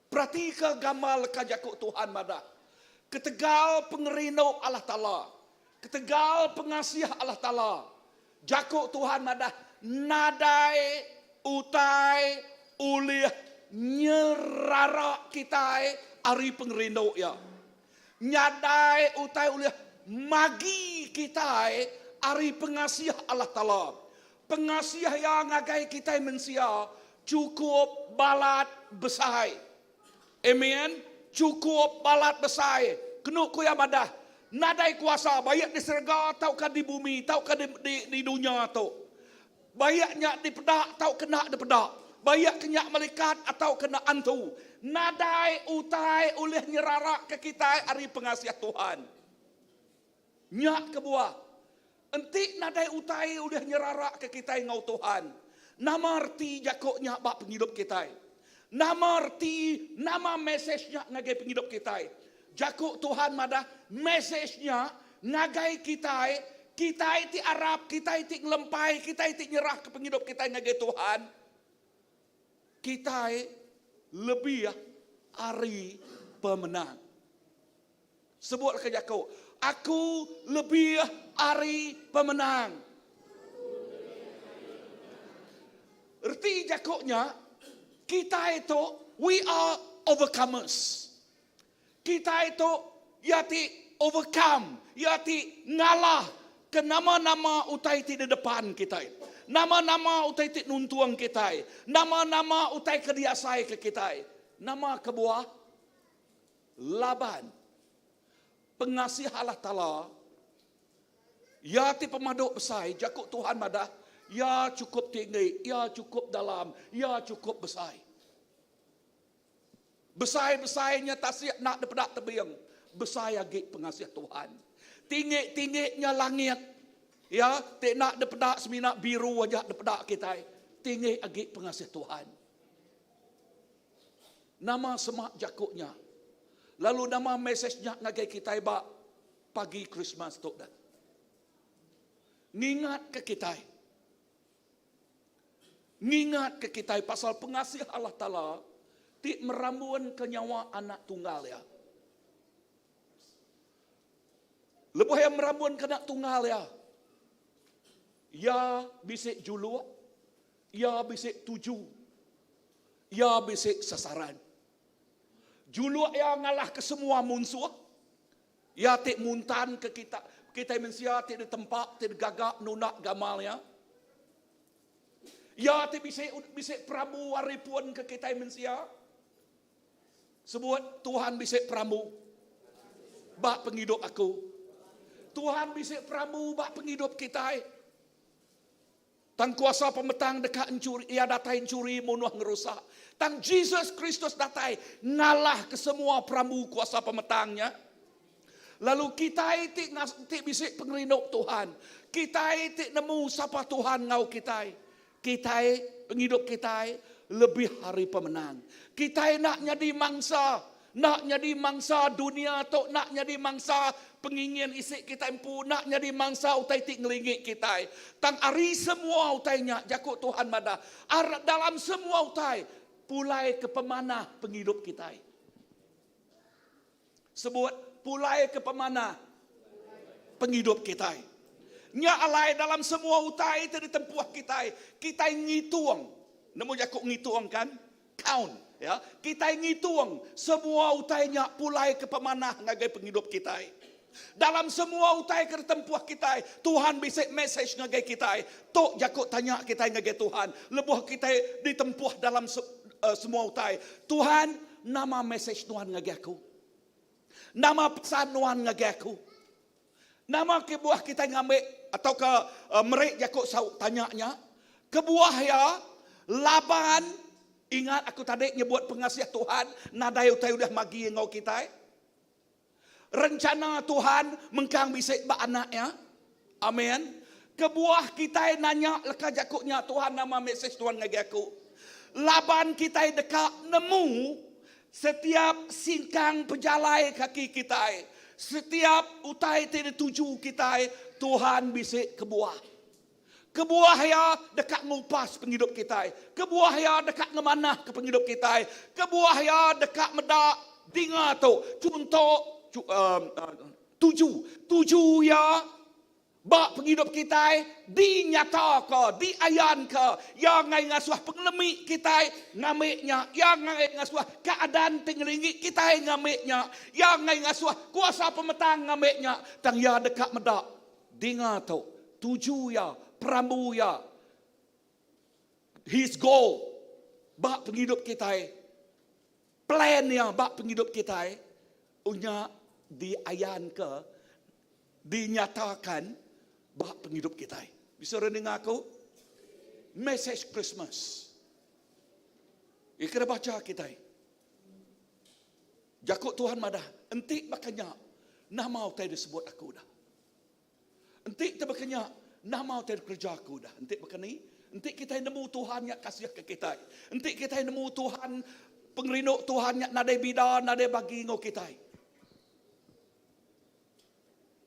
Berarti ke gamal kajakuk Tuhan madah. Ketegal pengerino Allah Ta'ala. Ketegal pengasih Allah Ta'ala. Jakuk Tuhan madah. Nadai utai ulih nyerarak kita ari pengerino ya. Nyadai utai ulih magi kita ari pengasih Allah Ta'ala. Pengasih yang ngagai kita mensia cukup balat besar. Amen. Cukup balat besar. Kenuk ku ya madah. Nadai kuasa banyak di surga tau kan di bumi, tau kan di dunia tu. Banyaknya di pedak tau kena di pedak. Banyak kenyak malaikat atau kena antu. Nadai utai oleh nyerarak ke kita ari pengasih Tuhan. Nyak ke buah. Entik nadai utai udah nyerarak ke kita ngau Tuhan. Nama arti jakoknya bak penghidup kita. Nama arti, nama mesejnya ngagai penghidup kita. Jakok Tuhan madah mesejnya ngagai kita. Kita itu Arab, kita itu ngelempai, kita itu nyerah ke penghidup kita ngagai Tuhan. Kita lebih ari pemenang. Sebut ke jakok. Aku lebih ari pemenang. Erti jakoknya, kita itu, we are overcomers. Kita itu, yati overcome, yati ngalah ke nama-nama utai di depan kita. Nama-nama utai nuntuang kita. Nama-nama utai kediasai ke kita. Nama kebuah Laban. Pengasih Allah Ta'ala. Ya ti pemaduk besar. Jakuk Tuhan madah. Ya cukup tinggi. Ya cukup dalam. Ya cukup besar. Besar-besarnya tak siap nak dapat tebiang. Besar agak pengasih Tuhan. Tinggi-tingginya langit. Ya, tak nak dapat seminak biru wajah dapat kita. Tinggi agak pengasih Tuhan. Nama semak jakuknya. Lalu nama mesejnya ngagai kita bak pagi Christmas tu dah. Ngingat ke kita. Ngingat ke kita pasal pengasih Allah Ta'ala ti meramuan ke nyawa anak tunggal ya. Lepas yang meramuan ke anak tunggal ya. Ya bisik julu. Ya bisik tuju. Ya bisik sasaran. Julu yang ngalah ke semua musuh. Ya tik muntan ke kita. Kita manusia tik di tempat, tik gagak, nunak gamalnya. Ya tik bisik pramu waripun ke kita manusia. Sebut Tuhan bisik pramu. Bak penghidup aku. Tuhan bisik pramu bak penghidup kita. Tang kuasa pemetang dekat mencuri, ia datai mencuri, munuh ngerusak. Tang Jesus Kristus datai ngalah ke semua pramu kuasa pemetangnya. Lalu kita itu bisik pengerinduk Tuhan. Kita itu nemu siapa Tuhan ngau kita. Kita penghidup kita lebih hari pemenang. Kita nak jadi mangsa. Nak jadi mangsa dunia atau nak jadi mangsa pengingin isi kita empu. Nak jadi mangsa utai tik ngelingik kita. Tang ari semua utainya jakuk Tuhan madah. Dalam semua utai pulai ke pemanah penghidup kita. Sebut pulai ke pemanah penghidup kita. Nya alai dalam semua utai itu ditempuh kita. Kita ngitung. Nemu jakuk ngitung kan? Count. Ya, kita ngitung semua utainya pulai ke pemanah ngagai penghidup kita. Dalam semua utai ke tempuh kita, Tuhan bisik message ngagai kita. Tok jakuk tanya kita ngagai Tuhan. Lebuh kita ditempuh dalam semua utai. Tuhan, nama message Tuhan ngagai aku. Nama pesan Tuhan ngagai aku. Nama kebuah kita ngambil atau ke merek jakuk tanyanya. Kebuah ya Laban. Ingat aku tadi nyebut pengasih Tuhan. Nadai utai udah magi ngau kita. Rencana Tuhan mengkang bisik ba anaknya. Amin. Kebuah kita nanya leka jakuknya Tuhan nama mesej Tuhan ngagi aku. Laban kita dekat nemu setiap singkang pejalai kaki kita. Setiap utai tidak tuju kita. Tuhan bisik kebuah. Kebuah ya dekat ngupas penghidup kita. Kebuah ya dekat ngemanah ke penghidup kita. Kebuah ya dekat medak dinga tu. Contoh tuju ya bak penghidup kita dinyata ke, diayan ke. Ya ngai ngasuh pengelemik kita ngamiknya. Ya ngai ngasuh keadaan tinggi kita ngamiknya. Ya ngai ngasuh kuasa pemetang ngamiknya. Tang ya dekat medak dinga tu. Tuju ya pramu ya. His goal. Bak penghidup kita. Plan yang bak penghidup kita. Unya diayan ke. Dinyatakan. Bak penghidup kita. Bisa rendengar aku? Message Christmas. Kita baca kita. Jakuk Tuhan madah. Entik makanya. Nama utai disebut aku dah. Entik terbakanya. Nama utai kerja aku dah. Entik bakani. Entik kita nemu Tuhan yang kasih ke kita. Entik kita nemu Tuhan. Pengerinduk Tuhan yang nadai bida. Nadai bagi ngau kita.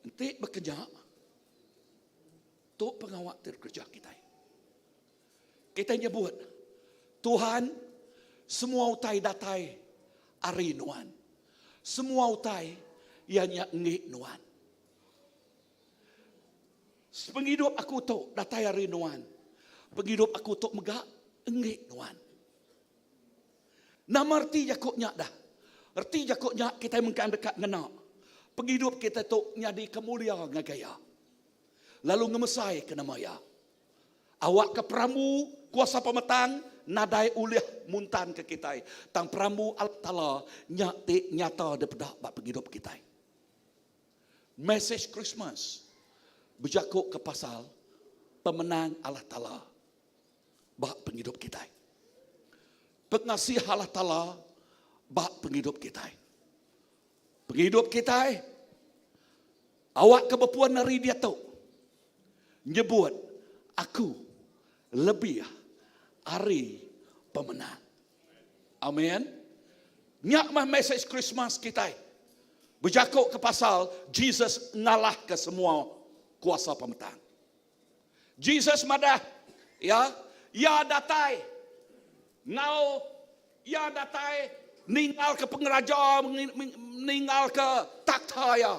Entik bekerja. Tok pengawak kerja kita. Kita nyebut. Tuhan. Semua utai datai. Ari nuan. Semua utai. Yang ngik nuan. Penghidup aku tu datai ari nuan. Penghidup aku tu megak engik nuan. Nama arti jakuknya dah. Arti jakuknya kita mengkan dekat ngena. Penghidup kita tu nyadi kemulia ngagaya. Lalu ngemesai ke nama ya. Awak ke pramu kuasa pemetang nadai uliah muntan ke kita. Tang peramu Allah Ta'ala nyata daripada bak penghidup kita. Message Christmas berjakuk ke pasal pemenang Allah Ta'ala bak penghidup kita. Pengasih Allah Ta'ala bak penghidup kita. Penghidup kita, awak kebepuan hari dia tu nyebut aku lebih hari pemenang. Amin. Nyak mah message Christmas kita berjakuk ke pasal Jesus ngalah ke semua kuasa pemetang. Jesus madah ya datai ngau ya datai ninggal ke pengeraja, ninggal ke takhta ya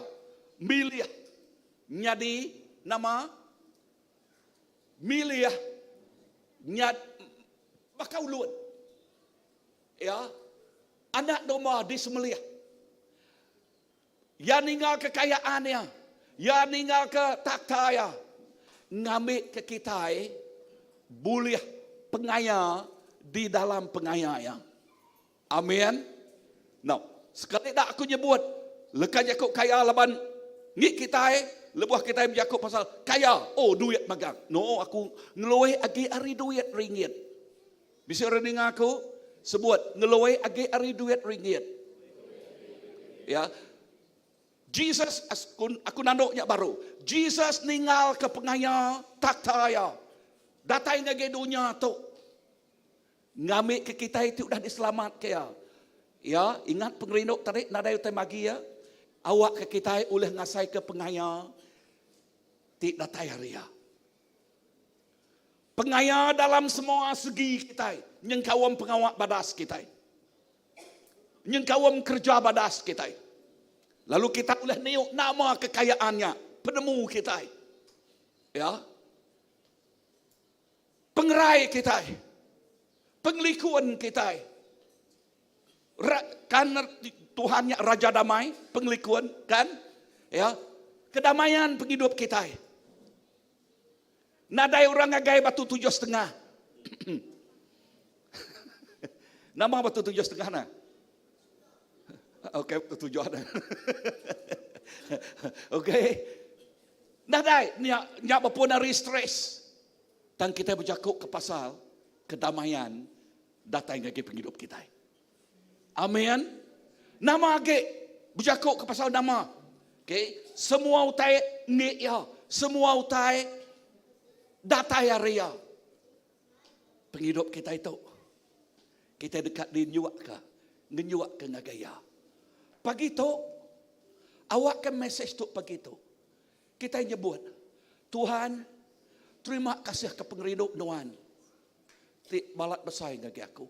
milih nyadi nama milih nyad bakau luan ya anak domba disembelih ya ninggal kekayaannya ya ninggal ke takhta ya ngambil ke kita boleh pengaya di dalam pengaya. Amin. Now, sekali dah aku nyebut lekas jakuk kaya laban ngik kita lebuh kita berjakuk pasal kaya. Oh, duit magang. No, aku ngeluai agi ari duit ringgit. Bisa rening aku sebut ngeluai agi ari duit ringgit. Ya. Jesus aku nanduknya baru. Jesus ninggal ke pengaya takhta ya. Datai ngage dunia tu. Ngambil ke kita itu dah diselamat ke ya. Ya, ingat pengerinduk tarik nadai utai magi ya. Awak ke kita oleh ngasai ke pengaya ti datai haria. Pengaya dalam semua segi kita. Nyengkawam pengawak badas kita. Nyengkawam kerja badas kita. Lalu kita oleh niuk nama kekayaannya, penemu kita. Ya. Pengerai kita. Penglikuan kita. Kan Tuhannya Raja Damai, penglikuan kan? Ya. Kedamaian penghidup kita. Nadai orang ngagai batu 7,5. Nama batu 7,5 nah. Okey, batu 7 ada. Okey. Nadai nyak berpun dari stres. Dan kita berjakuk ke pasal kedamaian datang lagi penghidup kita. Amin. Nama lagi berjakuk ke pasal nama. Okay. Semua utai nge ya, semua utai datai area. Penghidup kita itu kita dekat di nyuak ke, ngenyuak ke ngagaya. Pagi tu awak ke message tu pagi tu. Kita nyebut Tuhan terima kasih ke penghidup Tuhan. Ti balat besar ngagi aku.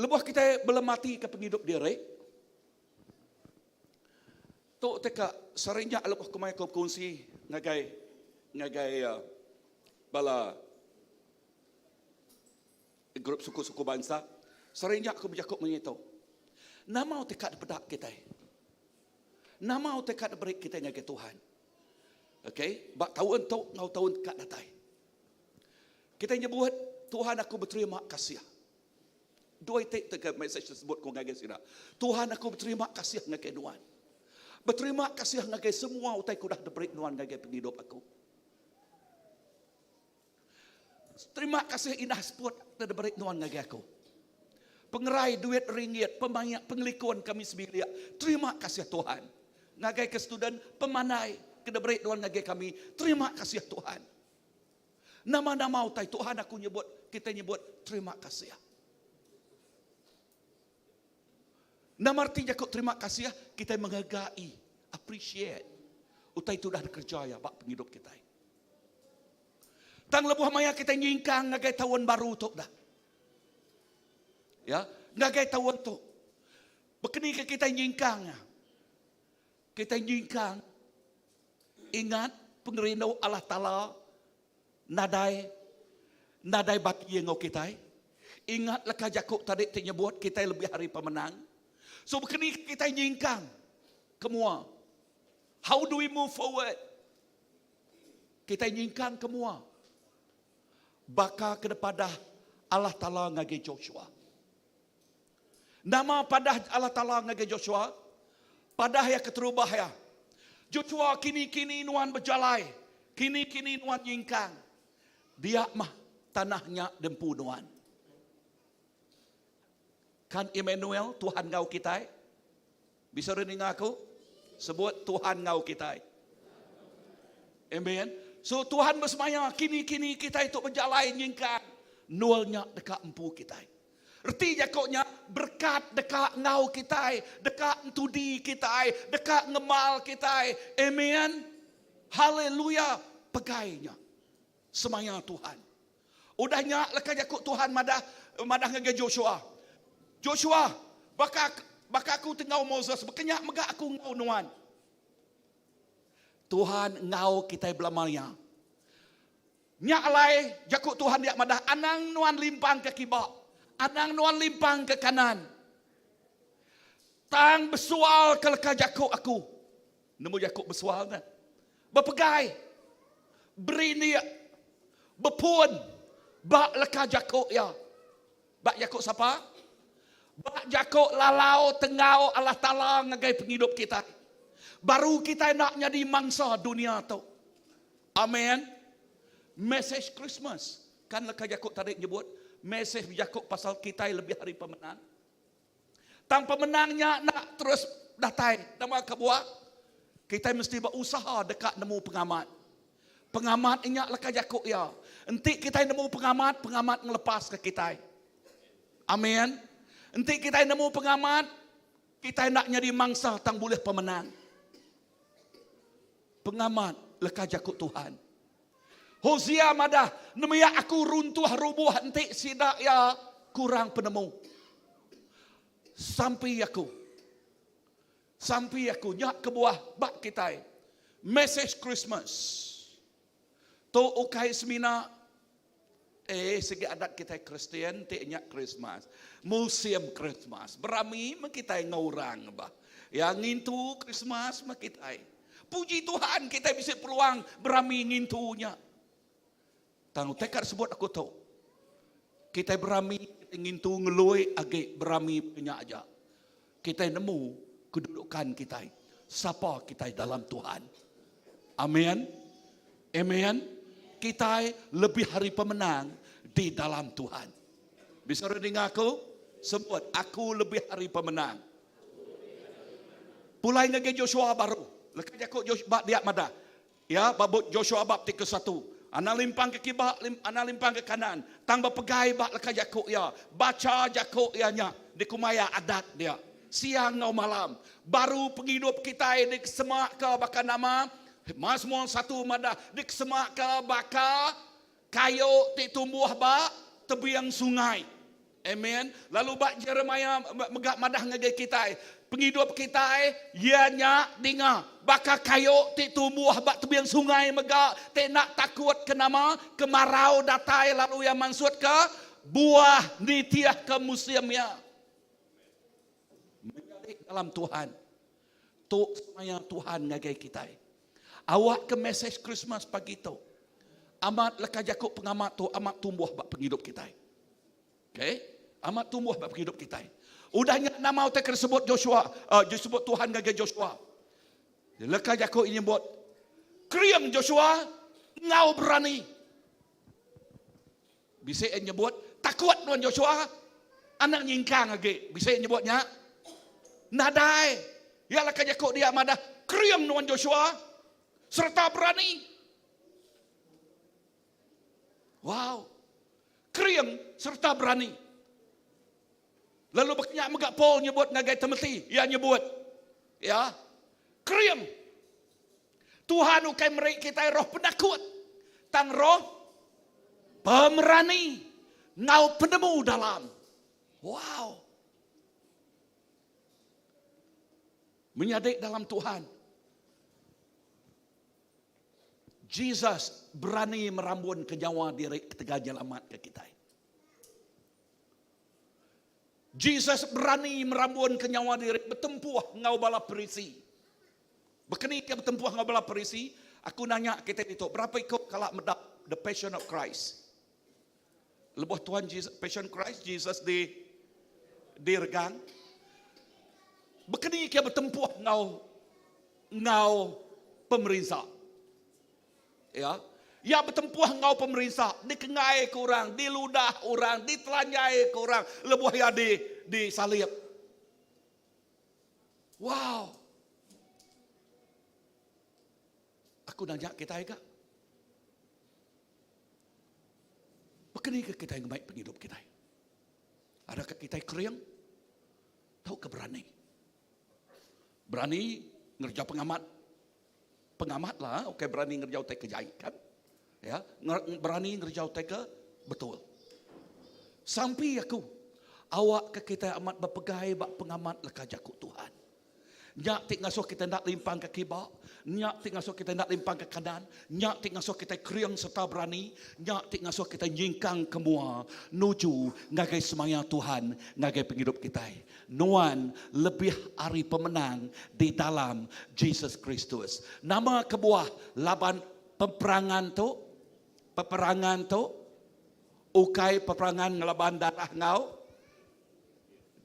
Lepas kita belum mati ke penghidup diri. Tu teka seringnya lepas kemai kau kongsi ngagai bala grup suku-suku bangsa. Seringnya aku berjakuk mengitu. Nama teka pedak kita. Nama teka beri kita ngagai Tuhan. Okay, bak tahun tu ngau tahun kat datai. Kita nyebut Tuhan aku berterima kasih. Dua itik teka message tersebut kau ngagai sira. Tuhan aku berterima kasih ngagai Tuhan. Berterima kasih ngagai semua utai ku dah diberi Tuhan ngagai penghidup aku. Terima kasih indah sport dah diberi Tuhan ngagai aku. Pengerai duit ringgit, penglikuan kami sebilia. Terima kasih Tuhan. Ngagai ke student pemanai kena beri Tuhan ngagai kami. Terima kasih Tuhan. Nama-nama utai Tuhan aku nyebut, kita nyebut terima kasih. Nama artinya kau terima kasih, kita menghargai, appreciate. Utai itu dah kerja ya, bak penghidup kita. Tang lebuh maya kita nyingkang ngagai tahun baru tu dah. Ya, ngagai tahun tu. Bekeni ke kita nyingkang. Kita nyingkang. Ingat pengerindau Allah Ta'ala nadai baki yang kita. Ingat leka Jakub tadi menyebut kita lebih hari pemenang. So bekeni kita nyingkang kemua. How do we move forward? Kita nyingkang kemua. baka kepada Allah Ta'ala ngage Joshua. Nama pada Allah Ta'ala ngage Joshua, pada ya keterubah ya. Joshua kini-kini nuan berjalai, kini-kini nuan nyingkang. Dia mah tanahnya dempu nuan. Kan Emmanuel, Tuhan ngau kita. Bisa renung aku? Sebut Tuhan ngau kita. Amen. So Tuhan bersemaya, kini-kini kita itu berjalai nyingkang. Nualnya dekat empu kita. Erti jakoknya berkat dekat ngau kita, dekat tudi kita, dekat ngemal kita. Amen. Haleluya. Pegainya. Semaya Tuhan. Udahnya lekas jakok Tuhan madah ngege Joshua. Joshua, baka aku tengau Moses, berkenyak megak aku ngau nuan. Tuhan ngau kita belamanya. Nyak lai jakuk Tuhan dia madah anang nuan limpang ke kibak, anang nuan limpang ke kanan. Tang bersual ke leka jakuk aku. Nemu jakuk bersual kan? Berpegai, beri berpun, bak leka jakuk ya. Bak jakuk siapa? Bak jakuk lalau tengau Allah Ta'ala ngagai penghidup kita. Baru kita nak jadi mangsa dunia tu. Amen. Message Christmas. Kan leka jakuk tarik nyebut. Message jakuk pasal kita lebih hari pemenang. Tang pemenangnya nak terus datai. Nama kebuah. Kita mesti berusaha dekat nemu pengamat. Pengamat ingat leka jakuk ya. Nanti kita nemu pengamat ngelepas ke kita. Amen. Nanti kita nemu pengamat. Kita nak jadi mangsa tang boleh pemenang. Pengamat leka jakuk Tuhan. Hosea madah nemaya aku runtuh rubuh entik sidak ya kurang penemu. Sampai aku nyak ke buah bak kita. Message Christmas. To ukai semina segi adat kita Kristian tiknya Christmas. Museum Christmas. Berami kita ngorang bah. Yang ngintu Christmas kita. Puji Tuhan kita bisa peluang berami ngintunya. Tangguh tekad sebut aku tahu. Kita berami ngintu ngeloi age berami punya aja. Kita nemu kedudukan kita. Siapa kita dalam Tuhan. Amin. Amin. Kita lebih hari pemenang di dalam Tuhan. Bisa dengar aku? Sebut aku lebih hari pemenang. Pulai ngage Joshua baru. Lekas jakuk Joshua dia madah. Ya, babut Joshua bab 31. Ana limpang ke kibak, ana limpang ke kanan. Tang berpegai bak lekas jakuk ya. Baca jakuk ya nya di kumaya adat dia. Siang atau malam. Baru penghidup kita di semak ke bakal nama Mazmur 1 madah di semak ke bakal kayu ti tumbuh bak tebiang sungai. Amen. Lalu bak Jeremiah megak madah ngage kita. Penghidup kita ianya dengar bakal kayu ti tumbuh bak tebiang sungai megak te nak takut ke nama kemarau datai lalu yang maksud ke buah nitiah ke musimnya. Menjadi dalam Tuhan. Tu semaya Tuhan ngagai kita. Awak ke message Christmas pagi tu. Amat lekas jakuk pengamat tu amat tumbuh bak penghidup kita. Okay? Amat tumbuh bak penghidup kita. Udahnya nama utak disebut Joshua, disebut Tuhan ngagai Joshua. Lekas jakuk ini buat kriang Joshua ngau berani. Bisa nyebut takut tuan Joshua anak nyingkang lagi. Bisa nyebutnya nadai. Ya lekas jakuk dia madah kriang tuan Joshua serta berani. Wow. Kriang serta berani. Lalu berkenyak megak Paul nyebut ngagai Timothy. Ya nyebut. Ya. Kriang. Tuhan ukai merik kita roh penakut. Tang roh pemerani. Ngau penemu dalam. Wow. Menyadik dalam Tuhan. Jesus berani merambun ke nyawa diri ketika jelamat ke kita. Jesus berani merambun ke nyawa diri bertempuh ngau bala perisi. Berkini ke bertempuh ngau bala perisi, aku nanya kita itu berapa ikut kalau medap The Passion of Christ. Lebuh Tuhan Jesus, Passion Christ, Jesus di regang. Bekeni kia bertempuh ngau pemerintah. Ya. Ya bertempuh ngau pemerintah, dikengai ke orang, diludah orang, ditelanjai ke orang, lebuh ya disalib. Wow. Aku nanya kita ke? Bekeni ke kita yang baik penghidup kita? Adakah kita kering? Tahu ke berani? Berani ngerja pengamat. Pengamat lah, oke berani ngerjau teka kan? Ya, berani ngerjau teka betul. Sampai aku awak ke kita amat berpegai bak pengamat leka jaku Tuhan. Nyak tik ngasuh kita nak limpang ke kibak, nyak tik ngasuh kita nak limpang ke kanan, nyak tik ngasuh kita kriang serta berani, nyak tik ngasuh kita nyingkang kemua nuju ngagai semaya Tuhan, ngagai penghidup kita. Nuan lebih hari pemenang di dalam Jesus Kristus. Nama kebuah laban peperangan tu, ukai peperangan ngelaban darah ngau,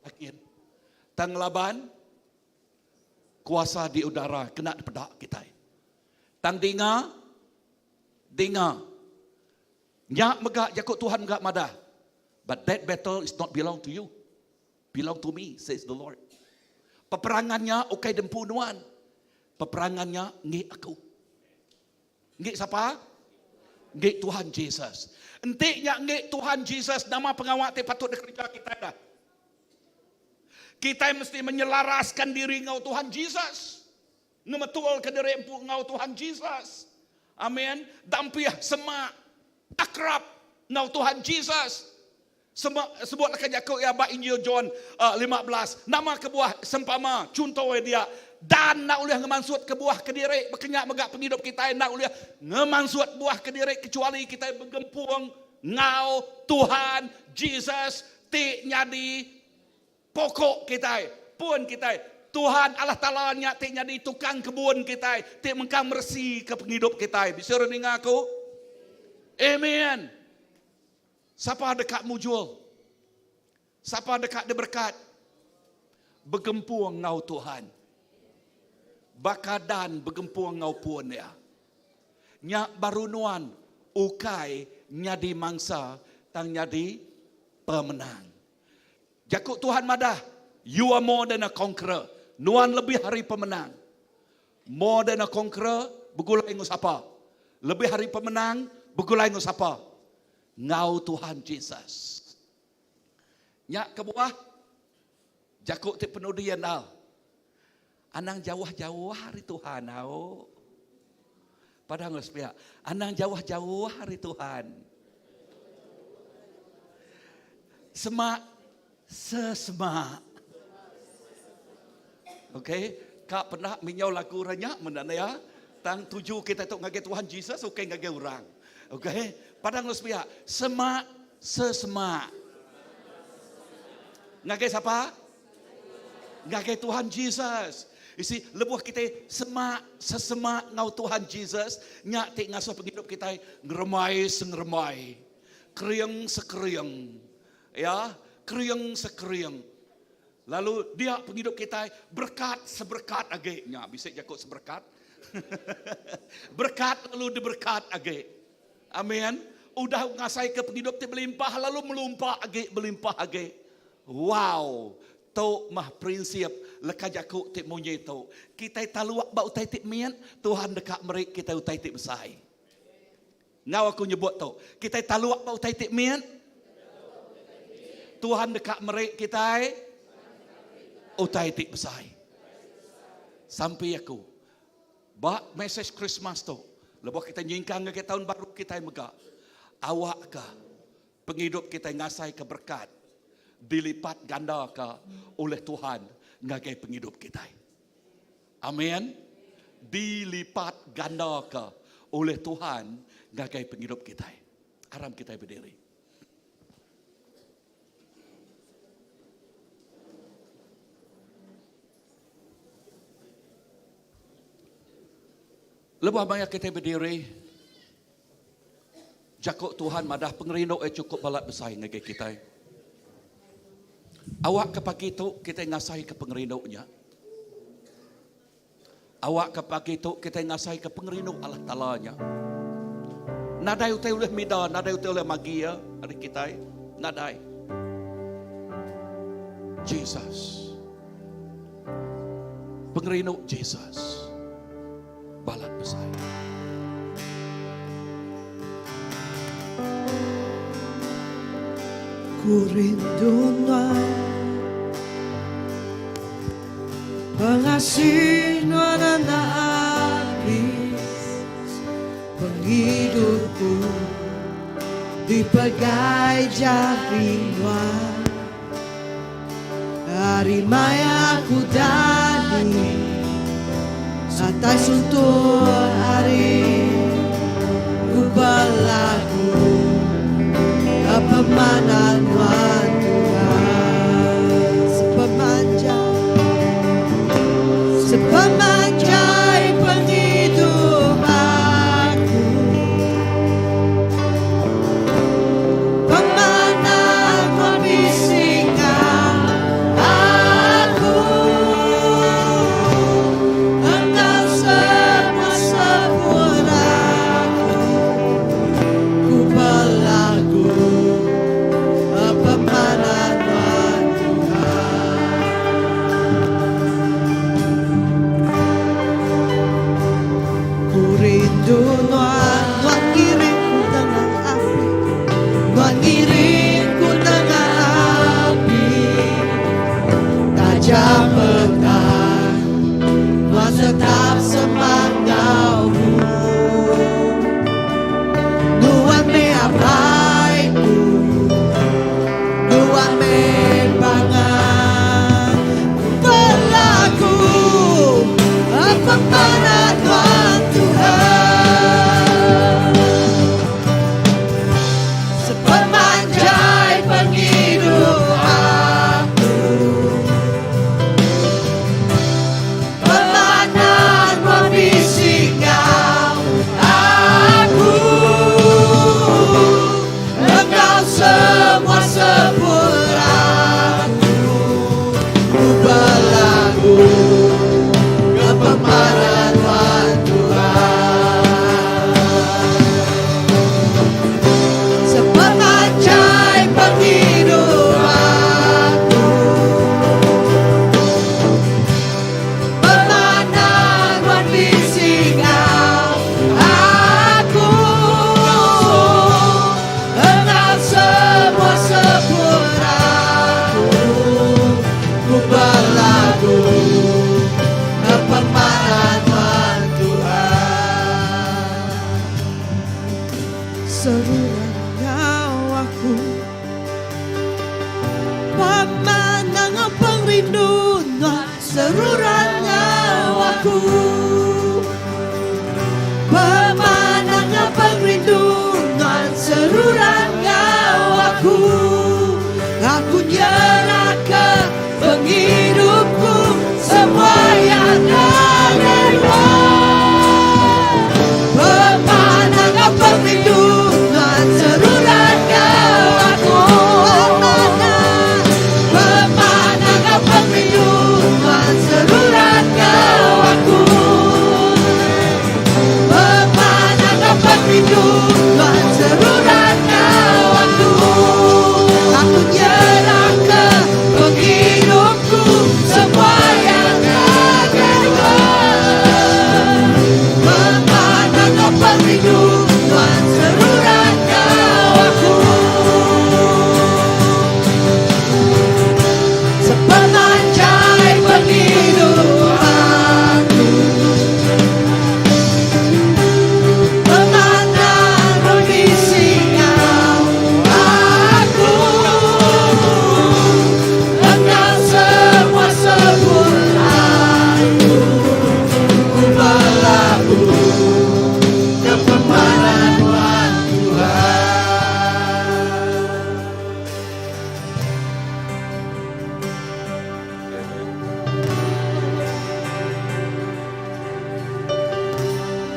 akhir, tang laban kuasa di udara kena dipedak kita. Tang dinga, nyak megak jakut Tuhan megak madah. But that battle is not belong to you. Belong to me, says the Lord. Peperangannya ukai dempunuan. Peperangannya ngi aku. Ngi siapa? Ngi Tuhan Jesus. Entiknya ngi Tuhan Jesus, nama pengawal te patut dikerja kita dah. Kita mesti menyelaraskan diri ngau Tuhan Jesus. Ngemetul ke diri ngau Tuhan Jesus. Amin. Dampiah semak akrab ngau Tuhan Jesus. Sebutlah kerja kau ya ba Injil John 15. Nama kebuah sempama contoh dia. Dan nak uliah ngemansut ke buah ke diri berkenyak megak penghidup kita nak uliah ngemansut buah ke diri kecuali kita bergempuang ngau Tuhan Jesus ti nyadi pokok kita pun kita Tuhan Allah Ta'ala nya ti nyadi tukang kebun kita ti mengkang mersi ke penghidup kita bisa reneng aku amen. Siapa dekat mujul, siapa dekat diberkat bergempuang ngau Tuhan bakadan bergempuang ngau pun ya. Nyak barunuan ukai nyadi mangsa tang nyadi pemenang. Jakut Tuhan madah, you are more than a conqueror. Nuan lebih hari pemenang. More than a conqueror, begulai ngus apa? Lebih hari pemenang, begulai ngus apa? Ngau Tuhan Jesus. Nyak kebuah, jakut ti penuh dia nal. Anang jauh-jauh hari Tuhan, padahal nggak sepihak. Anang jauh-jauh hari Tuhan. Semak, sesemak. Oke, kak pernah minyau lagu ranyak mana ya? Tang tuju kita tu ngagai Tuhan Jesus, oke ngagai orang. Oke, padahal nggak sepihak. Semak, sesemak. Ngagai siapa? Ngagai Tuhan Jesus. Isi lebuh kita sesemak ngau Tuhan Jesus, nyak tik ngasuh penghidup kita ngeremai sengeremai, kriang sekriang, ya kriang sekriang. Lalu dia penghidup kita berkat seberkat age, nya bisa jakut seberkat, berkat lalu diberkat age, amin. Udah ngasai ke penghidup ti melimpah lalu melumpah age melimpah age, wow. Tu mah prinsip leka jakuk tik monye tu. Kita taluak ba utai tik mian, Tuhan dekat merik kita utai tik besai. Ngau aku nyebut tu. Kita taluak ba utai tik mian, Tuhan dekat merik kita utai tik besai. Sampai aku. Ba message Christmas tu. Lepas kita nyingkang ke tahun baru kita megak. Awak ka penghidup kita ngasai ke berkat. Dilipat ganda oleh Tuhan ngagai penghidup kita. Amin. Dilipat ganda oleh Tuhan ngagai penghidup kita. Aram kita berdiri. Lebih banyak kita berdiri. Cakok Tuhan madah pengerino cukup balat besar ngagay kita. Awak kapag ito kita ngasay ke pengerino nya. Awak kapag ito kita ngasay ke pengerino Allah talanya. Naday utay ulah mida, naday utay ulah magia hari kita. Naday. Jesus. Pengerino Jesus. Balat besar. Ku rindu pengasih na habis penghidupku di pegai jarinuan hari maya ku dani atas untuk hari ku berlagu pemanan Tuhan sepemanjai penghidup aku pemanan membisikkan aku engkau semua sempurnaku ku berlagu pemanan Tuhan. Ku rindu Tuhan ngiringku tengah api, Tuhan ngiringku tengah api, tajam pedang, Tuhan tetap semangaumu, Tuhan meabaiku. Tuhan membangan berlaku pemanan Tuhan sepemanjai penghidup aku pemanan membisikkan aku engkau semua sempurnaku ku berlagu pemanan Tuhan sepemanjai penghidup aku pemanan membisikkan aku engkau semua sempurnaku ku berlagu pemanan Tuhan seruan nyawaku pemandangan pengrinduan seruan nyawaku pemandangan pengrinduan seruan nyawaku aku nyerahkan penghidupku semua yang ada pemandangan pengrinduan seruan nyawaku pemandangan pengrinduan seruan nyawaku pemandangan pengrinduan seruan nyawaku aku nyerahkan penghidupku semua yang ada pemandangan penghidupan seluruh nyawaku sepemanjai penghidupanku pemanan membisikkan aku engkau semua sempurnaku ku berlagu pemanan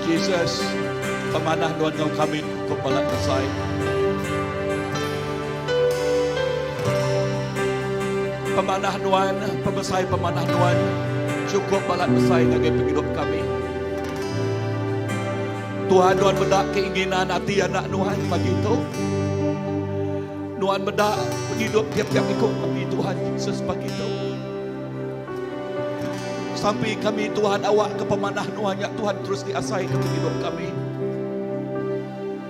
Jesus, pemanah Tuhan kami cukup balat besai. Pemanah Nuan, pemesai pemanah Nuan, cukup balat besai ngagai penghidup kami. Tuhan Nuan bedak keinginan hati anak Nuan begitu. Nuan bedak penghidup tiap-tiap ikut kami Tuhan Yesus begitu. Sampai kami Tuhan awak ke pemanah Nuan ya Tuhan terus diasai ke penghidup kami.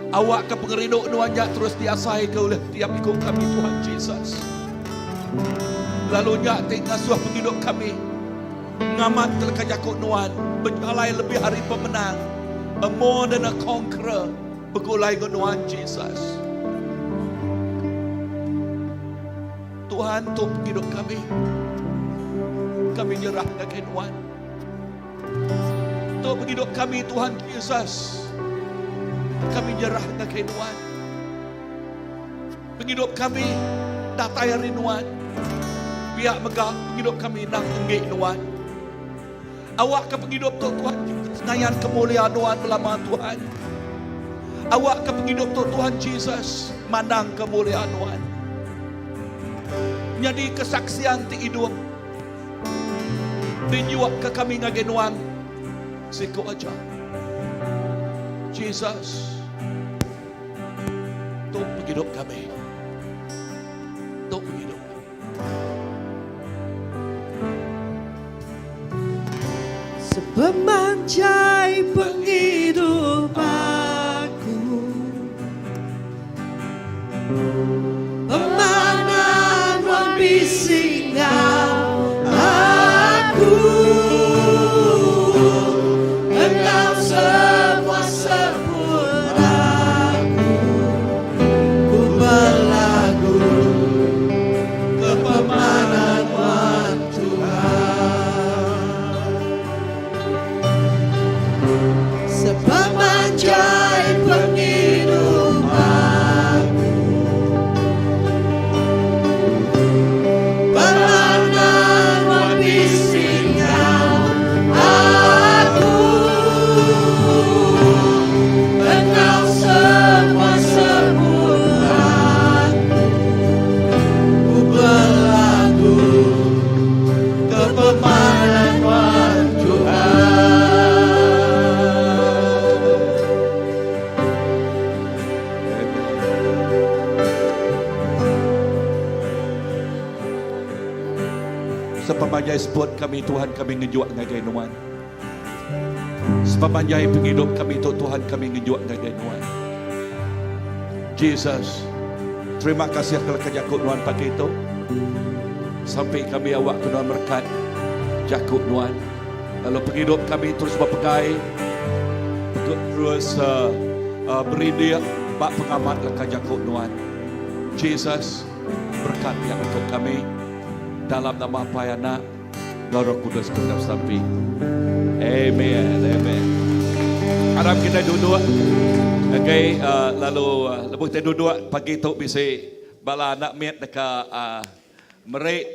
Awak ke pengeriduk Nuan ya terus diasai ke oleh tiap ikut kami Tuhan Yesus. Lalu nyak ngasuh penghidup kami. Ngamat telaka jakut Nuan berjalai lebih hari pemenang. A more than a conqueror. Begulai ke Nuan Yesus. Tuhan untuk hidup kami. Kami nyerah ke Nuan. Untuk hidup kami Tuhan Yesus. Kami nyerah ke Nuan. Penghidup kami datai hari Nuan. Biar megah penghidup kami nak enggik Nuan. Awak ke penghidup Tuhan senayan kemuliaan Nuan belama Tuhan. Awak ke penghidup Tuhan Yesus mandang kemuliaan Nuan. Jadi kesaksian ti hidup. Dinyuak ke kami ngage Nuan. Siku aja. Yesus. Tuk penghidup kami. Tuk penghidup kami. Sepemanjai penghidup aku, pemanah Nuan bisingau aku, engkau semua sempurnaku, ku berlagu ke pemanah Nuan Tuhan. Sepemanjai penghidup aku, pemanah Nuan bisingau aku, engkau semua sempurnaku, ku berlagu ke pemanah Nuan Tuhan. Sepamanjai sport kami Tuhan kami ngejuak ngagai Nuan. Sepamanjai penghidup kami Tuhan kami ngejuak ngagai Nuan. Jesus, terima kasih kalau kejakut Nuan pagi itu. Sampai kami awak ke Nuan berkat jakut Nuan. Lalu penghidup kami terus berpegai. Terus beri dia bak pengamat lekat jakut Nuan. Jesus, berkat yang untuk kami. Dalam nama Bapa Anak dan Roh Kudus kekal sampai. Amen. Amen. Harap kita duduk. Okay, lalu lepas kita duduk pagi tu bisa bala anak miat dekat merik.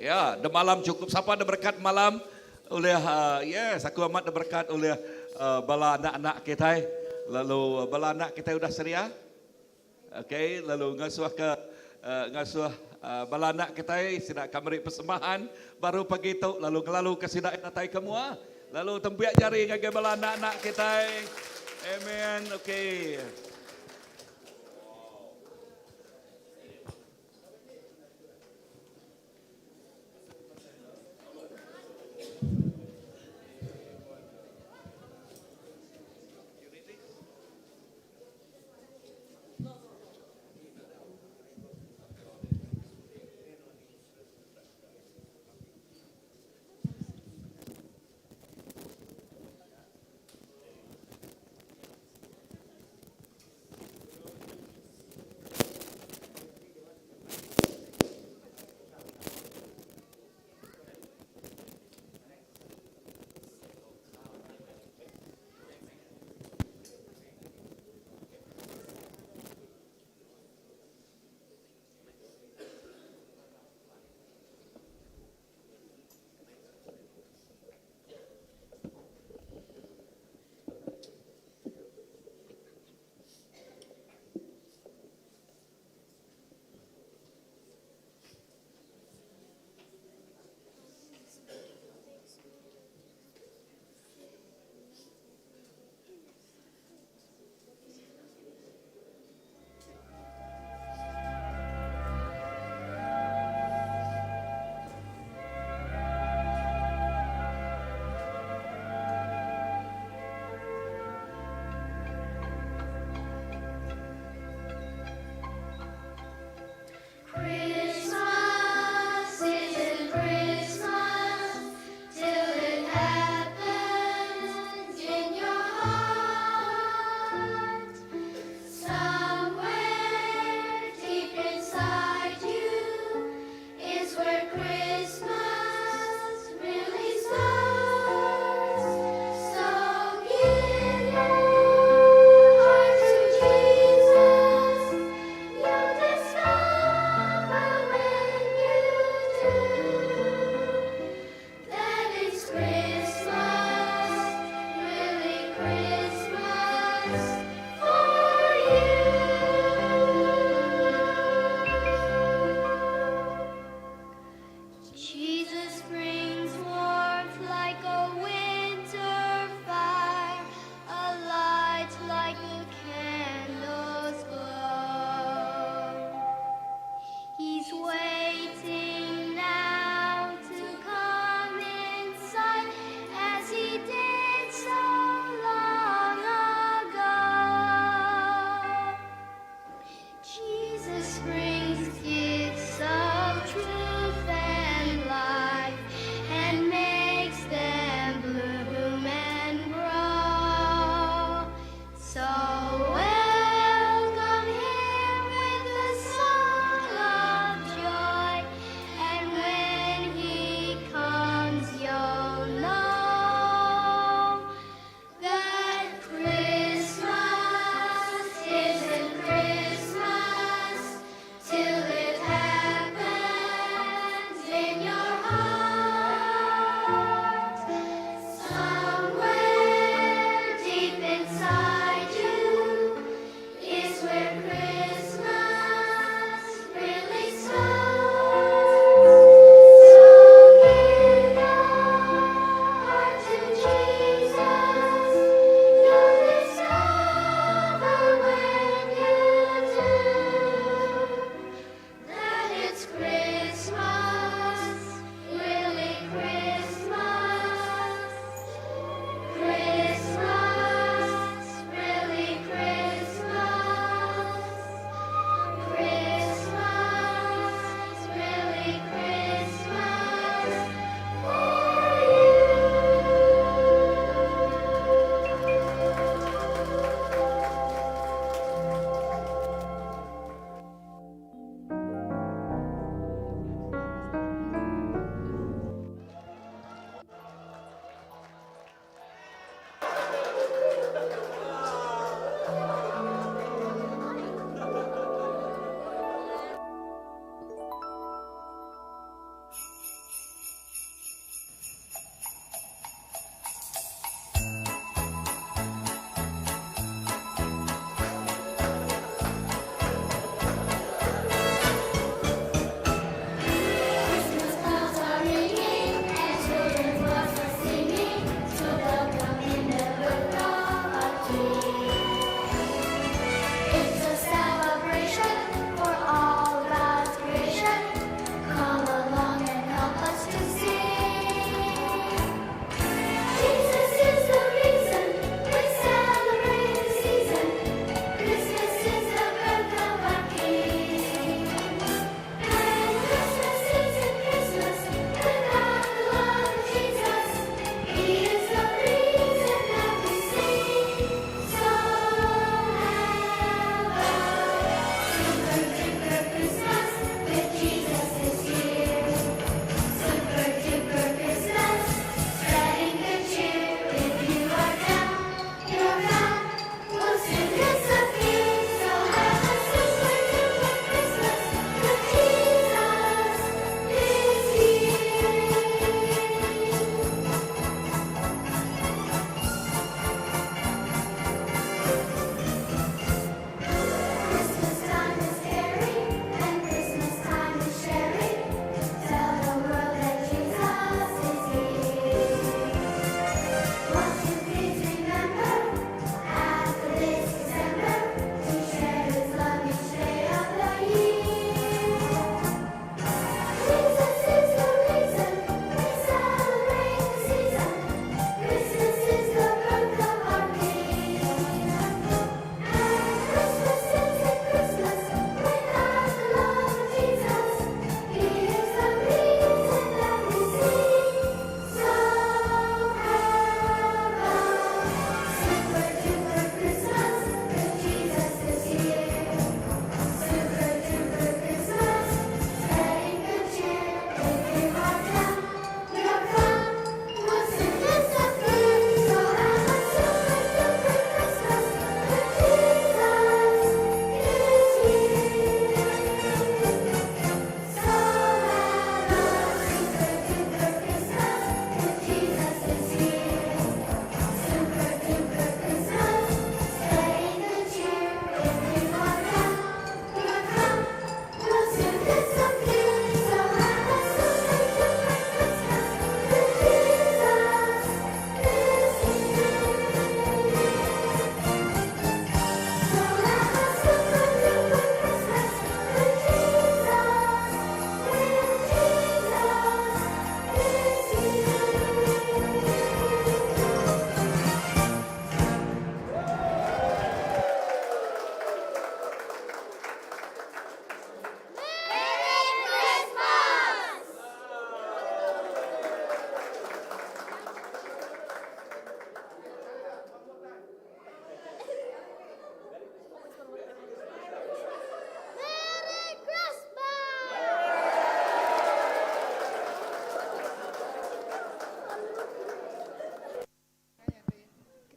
Ya, de malam cukup. Siapa ada berkat malam oleh yes, aku amat ada berkat oleh bala anak-anak kita. Lalu bala anak kita sudah seria. Okay, lalu ngasuh ke bala anak kita sidak kameri persembahan baru pagi tu lalu ke sidak natai semua lalu tempiak jari ngagai bala anak-anak kita. Amen. Okay.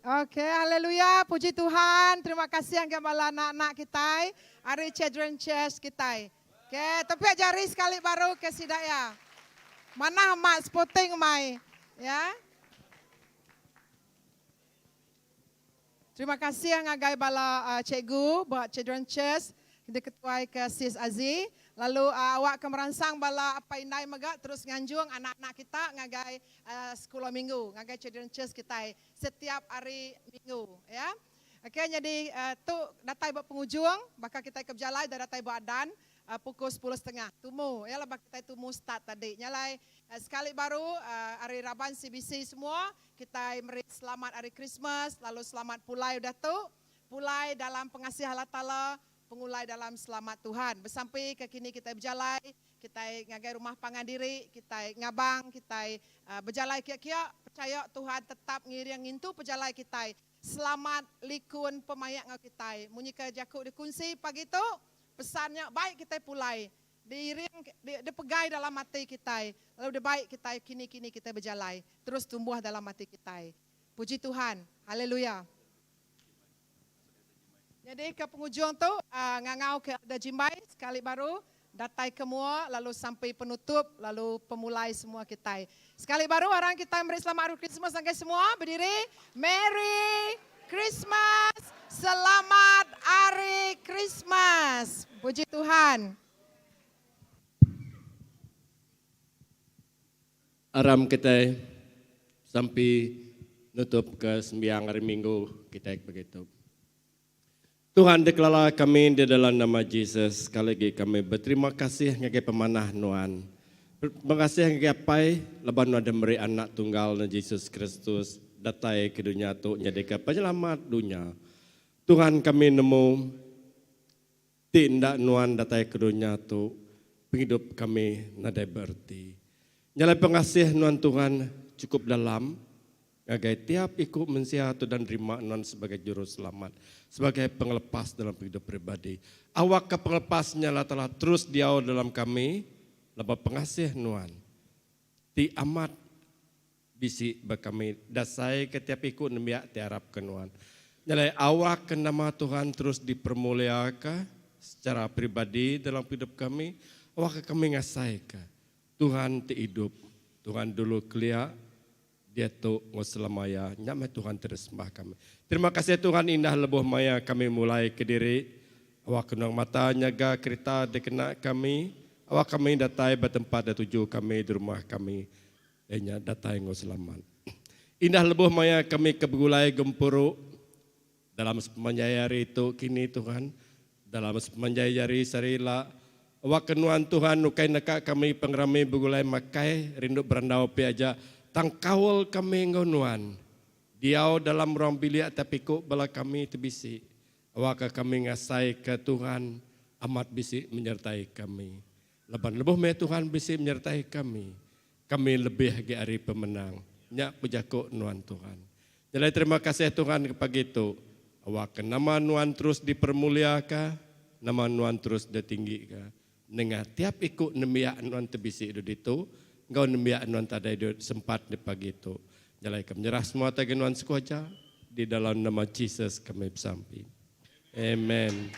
Oke, haleluya, puji Tuhan. Terima kasih yang gembala anak-anak kita, hari Children Church kita. Oke, tapi jari sekali baru ke sidaya. Mana mak spotting mai, ya. Terima kasih yang agai bala cikgu buat Children Church. Kita ketuai ke Sis Aziz. Lalu awak ke merangsang bala apa inai megak terus nganjung anak-anak kita ngagai sekolah minggu, ngagai Children Church kita setiap hari minggu, ya. Oke, jadi tu datai buat penghujung, bakal kita ke berjalan dari datai buat adan pukul 10.30. Tumu, ya lah kita tumu start tadi. Nyalai sekali baru hari Raban CBC semua, kita beri selamat hari Christmas, lalu selamat pulai udah tu, pulai dalam pengasihan Allah Ta'ala, pengulai dalam selamat Tuhan. Bersampai ke kini kita berjalan, kita ngagai rumah pangandiri, kita ngabang, kita berjalan kia-kia, percaya Tuhan tetap ngiring itu berjalan kita. Selamat likun pemayak ngau kita. Munyi ke jakuk dikunci pagi tu, pesannya baik kita pulai. Diiring, dipegai dalam hati kita. Lalu baik kita kini-kini kita berjalan. Terus tumbuh dalam hati kita. Puji Tuhan. Haleluya. Jadi ke penghujung tu ngangau ke ada jimbai sekali baru datai ke mua lalu sampai penutup lalu pemulai semua kita. Sekali baru orang kita beri selamat Hari Christmas angkat semua berdiri. Merry Christmas. Selamat Hari Christmas. Puji Tuhan. Aram kita sampai nutup ke sembiang hari Minggu kita begitu. Tuhan deklarasi kami di dalam nama Yesus. Sekali lagi kami berterima kasih ngagai pemanah Nuan. Terima kasih ngagai pai leban ada beri anak tunggal na Yesus Kristus datai ke dunia tu nyadika penyelamat dunia. Tuhan kami nemu tindak Nuan datai ke dunia tu penghidup kami nadai berti. Nyalai pengasih Nuan Tuhan cukup dalam. Ngagai tiap ikut mensiatu dan terima Nuan sebagai juru selamat, sebagai pengelepas dalam hidup pribadi. Awak ke pengelepasnya lah telah terus diau dalam kami, lepas pengasih Nuan. Ti amat bisi kami dasai ke tiap ikut nemiak tiarap ke Nuan. Nyalai awak ke nama Tuhan terus dipermuliakan secara pribadi dalam hidup kami. Awak ke kami ngasai ke Tuhan ti hidup, Tuhan dulu kelia. Dia tu nguselamaya, nyamai Tuhan tersembah kami. Terima kasih Tuhan indah lebuh maya kami mulai ke diri. Awak kenang mata nyaga kereta dekena kami. Awak kami datai bertempat dan tuju kami di rumah kami. Enya datai nguselaman. Indah lebuh maya kami ke begulai gempuru. Dalam sepanjayari itu kini Tuhan. Dalam sepanjayari sarila. Awak kenuan Tuhan nukai nekak kami pengrami begulai makai. Rindu berandau piaja. Tangkawal kami ngonuan, diau dalam ruang bilik tapi kok bala kami terbisi. Awak kami ngasai ke Tuhan amat bisi menyertai kami. Leban lebuh me Tuhan bisi menyertai kami. Kami lebih lagi hari pemenang. Nyak pejakuk Nuan Tuhan. Jadi terima kasih Tuhan kepada itu. Awak nama Nuan terus dipermuliakan, nama Nuan terus ditinggikan. Dengan tiap ikut nemiak Nuan terbisi itu. Engkau nemiak Nuan tak ada sempat di pagi itu. Jalai kami menyerah semua tagi Nuan sekuaja. Di dalam nama Yesus kami bersampai. Amen.